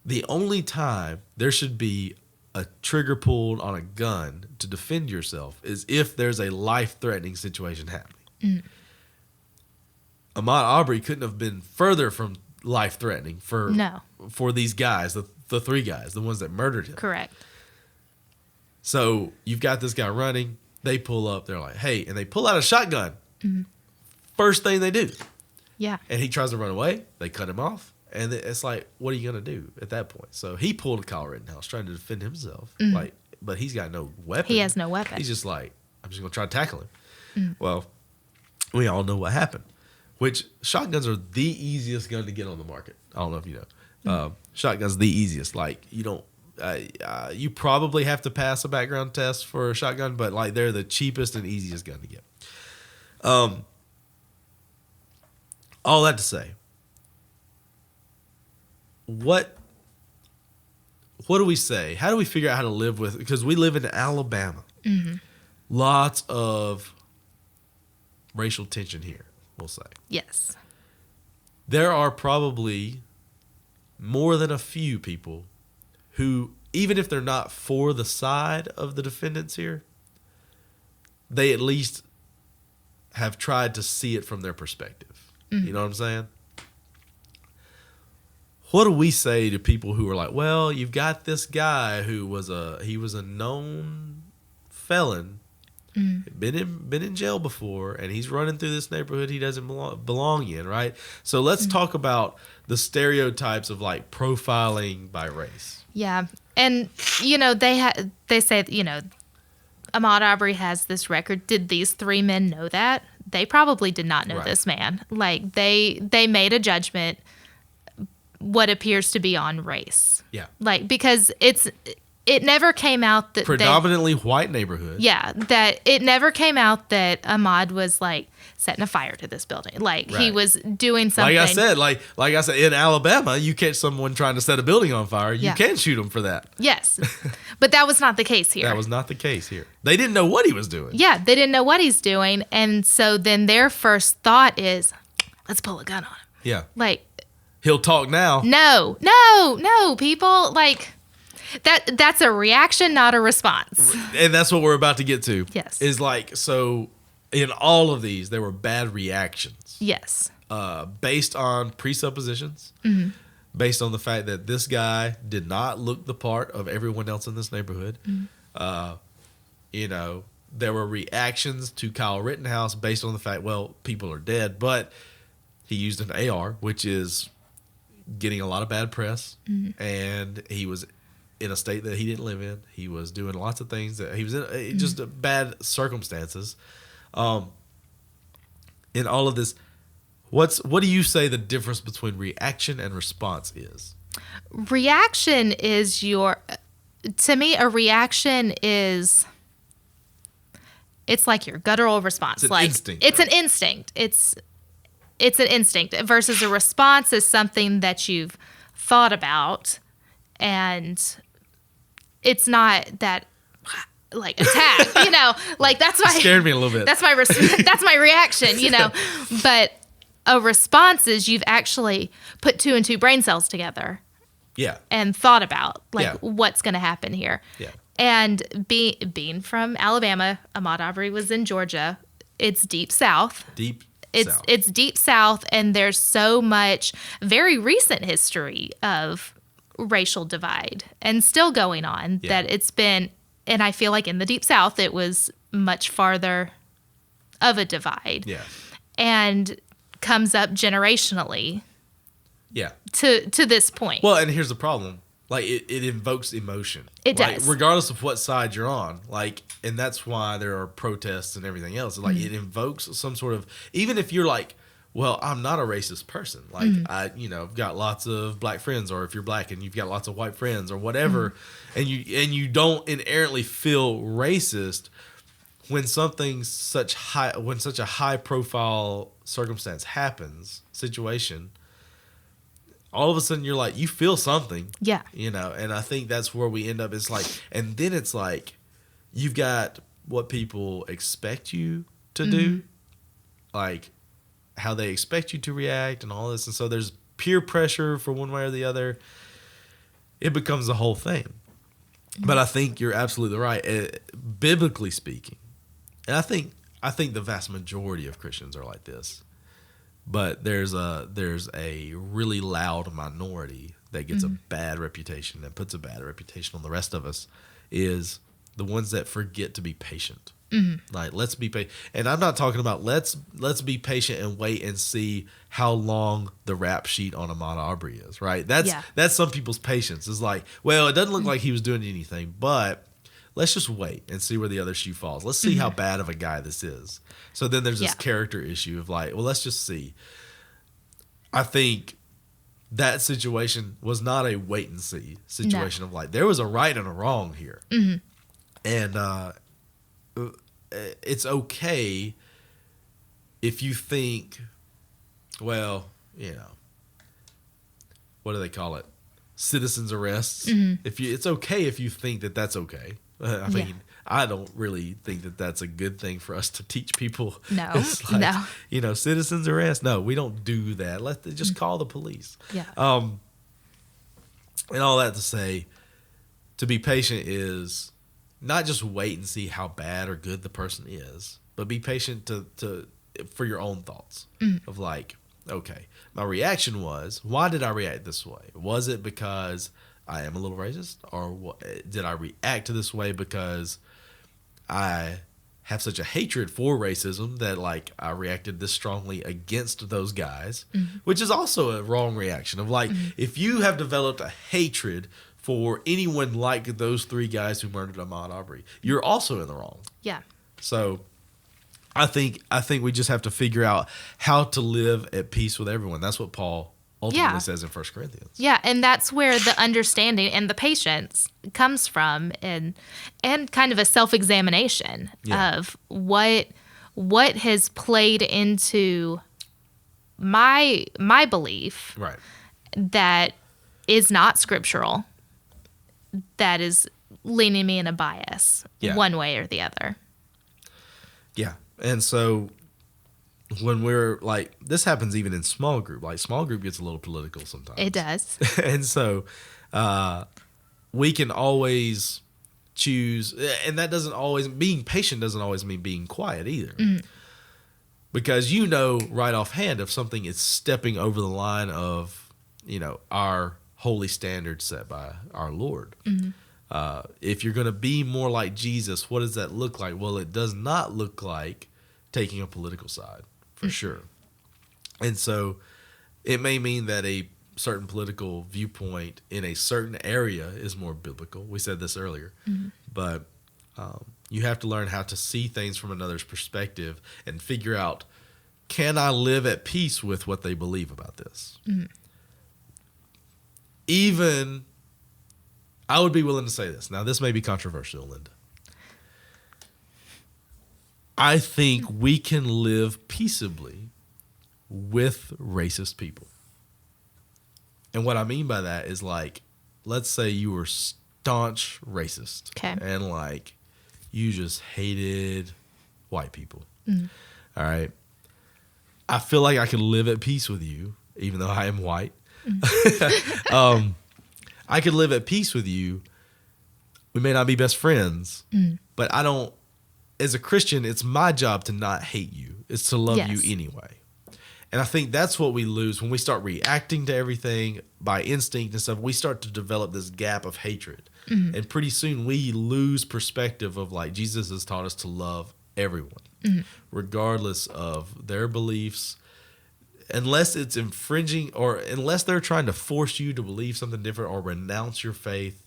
the only time there should be a trigger pulled on a gun to defend yourself is if there's a life-threatening situation happening. Ahmad Aubry couldn't have been further from life-threatening for these guys, the three guys, the ones that murdered him. Correct. So you've got this guy running. They pull up. They're like, hey, and they pull out a shotgun. First thing they do. Yeah. And he tries to run away. They cut him off. And it's like, what are you going to do at that point? So he pulled a Kyle Rittenhouse trying to defend himself. But he's got no weapon. He has no weapon. He's just like, I'm just going to try to tackle him. Well, we all know what happened. Which shotguns are the easiest gun to get on the market. I don't know if you know. Shotguns the easiest. Like, you don't. You probably have to pass a background test for a shotgun, but like they're the cheapest and easiest gun to get. All that to say, what do we say? How do we figure out how to live with? Because we live in Alabama, lots of racial tension here. We'll say yes. There are probably more than a few people who, even if they're not for the side of the defendants here, they at least have tried to see it from their perspective. You know what I'm saying? what do we say to people who are like, well, you've got this guy who was a known felon, been in jail before, and he's running through this neighborhood he doesn't belong in, right? So let's talk about the stereotypes of like profiling by race. Yeah, and they say Ahmad Aubry has this record. Did these three men know that? They probably did not know this man. Like they made a judgment what appears to be on race. Yeah. Like because it never came out that predominantly white neighborhood. Yeah, that it never came out that Ahmad was like setting a fire to this building. Like he was doing something. Like I said, in Alabama, you catch someone trying to set a building on fire, you can shoot them for that. Yes, but that was not the case here. That was not the case here. They didn't know what he was doing. Yeah, they didn't know what he's doing, and so then their first thought is, let's pull a gun on him. Yeah, like he'll talk now. No, people like. That's a reaction, not a response. And that's what we're about to get to. Yes. Is like, so in all of these, there were bad reactions. Yes. Based on presuppositions, based on the fact that this guy did not look the part of everyone else in this neighborhood. There were reactions to Kyle Rittenhouse based on the fact, well, people are dead, but he used an AR, which is getting a lot of bad press, and he was in a state that he didn't live in. He was doing lots of things that he was in just bad circumstances. In all of this, what do you say the difference between reaction and response is? Reaction is to me, a reaction is, it's like your guttural response. It's an instinct. It's an instinct. It's an instinct versus a response is something that you've thought about, and it's not that like attack, like that's my scared me a little bit. That's my reaction, But a response is you've actually put two and two brain cells together, and thought about what's going to happen here. Yeah. And being from Alabama, Ahmad Aubry was in Georgia. It's deep south. It's deep south, and there's so much very recent history of racial divide and still going on that it's been, and I feel like in the deep south it was much farther of a divide, and comes up generationally to this point. Well, and here's the problem, like it invokes emotion. It does, regardless of what side you're on, like, and that's why there are protests and everything else. Like it invokes some sort of, even if you're like, well, I'm not a racist person. Like I've got lots of black friends, or if you're black and you've got lots of white friends or whatever, and you don't inherently feel racist when such a high profile situation, all of a sudden you're like, you feel something. Yeah. And I think that's where we end up. It's like, and then it's like, you've got what people expect you to do, like how they expect you to react and all this. And so there's peer pressure for one way or the other. It becomes the whole thing. But I think you're absolutely right. Biblically speaking, and I think the vast majority of Christians are like this, but there's a really loud minority that gets a bad reputation, that puts a bad reputation on the rest of us, is the ones that forget to be patient. Like, let's be patient. And I'm not talking about let's be patient and wait and see how long the rap sheet on Ahmad Aubry is, right? That's some people's patience. Is like, well, it doesn't look like he was doing anything, but let's just wait and see where the other shoe falls. Let's see how bad of a guy this is. So then there's this character issue of like, well, let's just see. I think that situation was not a wait and see situation of like, there was a right and a wrong here. And it's okay if you think, well, what do they call it? Citizens arrests. It's okay if you think that that's okay. I mean, I don't really think that that's a good thing for us to teach people. No, it's like, citizens arrest. No, we don't do that. Let's just call the police. Yeah. And all that to say, to be patient is not just wait and see how bad or good the person is, but be patient for your own thoughts of like, Okay. My reaction was, why did I react this way? Was it because I am a little racist? Or did I react to this way because I have such a hatred for racism that like I reacted this strongly against those guys, which is also a wrong reaction of like, if you have developed a hatred for anyone like those three guys who murdered Ahmad Aubry, you're also in the wrong. Yeah. So I think we just have to figure out how to live at peace with everyone. That's what Paul ultimately says in 1 Corinthians. Yeah, and that's where the understanding and the patience comes from, and kind of a self-examination of what has played into my belief that is not scriptural, that is leaning me in a bias one way or the other. Yeah. And so when we're like, this happens even in small group. Like small group gets a little political sometimes. It does. And so we can always choose, and that doesn't always, being patient doesn't always mean being quiet either. Because you know right offhand if something is stepping over the line of, our holy standards set by our Lord. If you're going to be more like Jesus, what does that look like? Well, it does not look like taking a political side, for sure. And so it may mean that a certain political viewpoint in a certain area is more biblical. We said this earlier. But you have to learn how to see things from another's perspective and figure out, can I live at peace with what they believe about this? Even... I would be willing to say this. Now, this may be controversial, Linda. I think we can live peaceably with racist people. And what I mean by that is like, let's say you were staunch racist. Okay. And like, you just hated white people. All right. I feel like I could live at peace with you, even though I am white. I could live at peace with you. We may not be best friends, but I don't, as a Christian, it's my job to not hate you. It's to love you anyway. And I think that's what we lose when we start reacting to everything by instinct and stuff. We start to develop this gap of hatred. And pretty soon we lose perspective of like, Jesus has taught us to love everyone, regardless of their beliefs, unless it's infringing or unless they're trying to force you to believe something different or renounce your faith.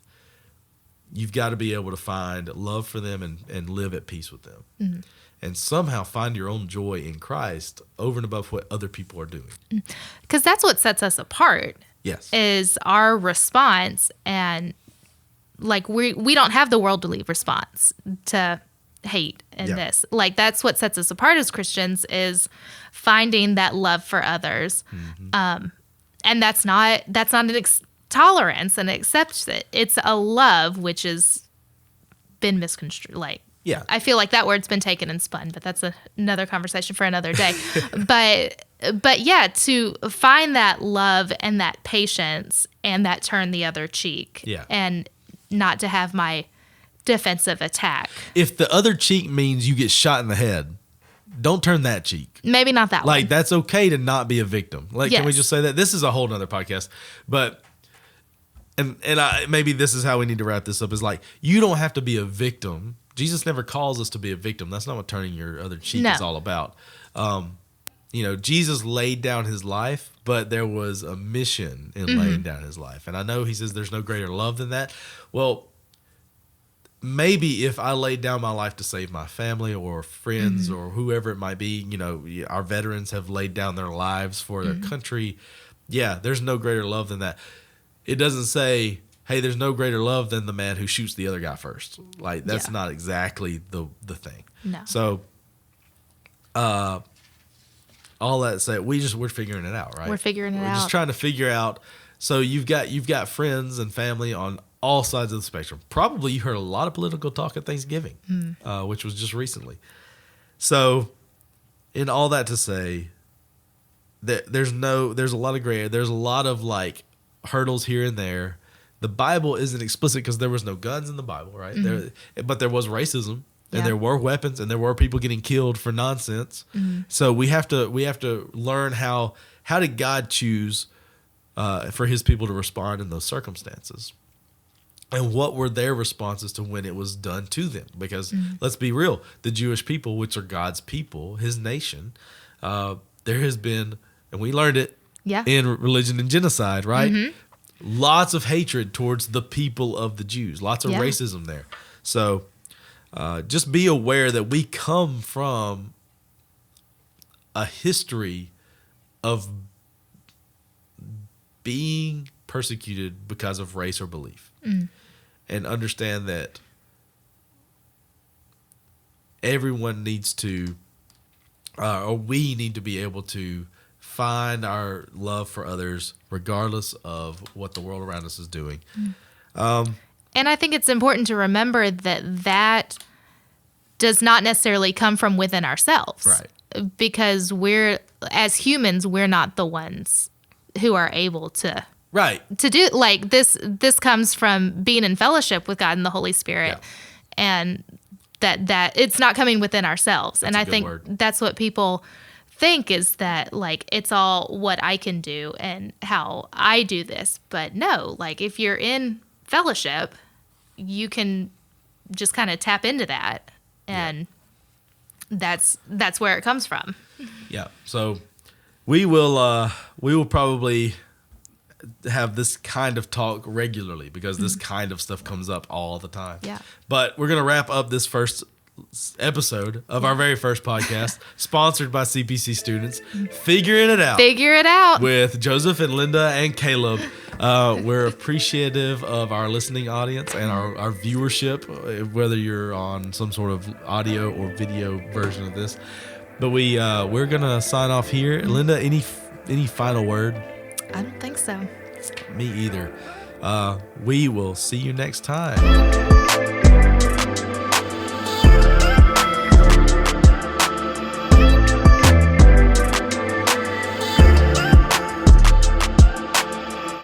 You've got to be able to find love for them and live at peace with them. And somehow find your own joy in Christ over and above what other people are doing. Because that's what sets us apart. Yes. Is our response. And like we don't have the worldly response to hate and this. Like that's what sets us apart as Christians is finding that love for others. And that's not an tolerance and accepts it. It's a love which has been misconstrued. Like, I feel like that word's been taken and spun, but that's another conversation for another day. but yeah, to find that love and that patience and that turn the other cheek and not to have my defensive attack. If the other cheek means you get shot in the head, don't turn that cheek. Maybe not that one. Like, that's okay to not be a victim. Like, can we just say that? This is a whole nother podcast. But, maybe this is how we need to wrap this up, is like, you don't have to be a victim. Jesus never calls us to be a victim. That's not what turning your other cheek is all about. Jesus laid down his life, but there was a mission in laying down his life. And I know he says there's no greater love than that. Well, maybe if I laid down my life to save my family or friends or whoever it might be, our veterans have laid down their lives for their country. Yeah, there's no greater love than that. It doesn't say, hey, there's no greater love than the man who shoots the other guy first. Like, that's not exactly the thing. No. So, all that said, we're figuring it out, right? We're figuring it out. We're just trying to figure out. So you've got friends and family on all sides of the spectrum. Probably you heard a lot of political talk at Thanksgiving, which was just recently. So, in all that to say, that there's a lot of gray area. There's a lot of like hurdles here and there. The Bible isn't explicit because there was no guns in the Bible, right? But there was racism, and there were weapons, and there were people getting killed for nonsense. So we have to learn how how did God choose for his people to respond in those circumstances? And what were their responses to when it was done to them? Because let's be real, the Jewish people, which are God's people, his nation, there has been, and we learned it in Religion and Genocide, right? Mm-hmm. Lots of hatred towards the people of the Jews, lots of racism there. So just be aware that we come from a history of being persecuted because of race or belief. And understand that everyone needs to, or we need to be able to find our love for others regardless of what the world around us is doing. And I think it's important to remember that does not necessarily come from within ourselves. Right. Because as humans, we're not the ones who are able to do like this comes from being in fellowship with God and the Holy Spirit, and that it's not coming within ourselves. That's and I think that's what people think, is that like it's all what I can do and how I do this. But no, like if you're in fellowship, you can just kind of tap into that, and that's where it comes from. Yeah. So we will probably have this kind of talk regularly, because this kind of stuff comes up all the time. Yeah. But we're going to wrap up this first episode of our very first podcast, sponsored by CPC Students, Figuring It Out. Figure it out. With Joseph and Linda and Caleb. We're appreciative of our listening audience and our viewership, whether you're on some sort of audio or video version of this. But we're going to sign off here. Linda, any final word? I don't think so. Me either. We will see you next time.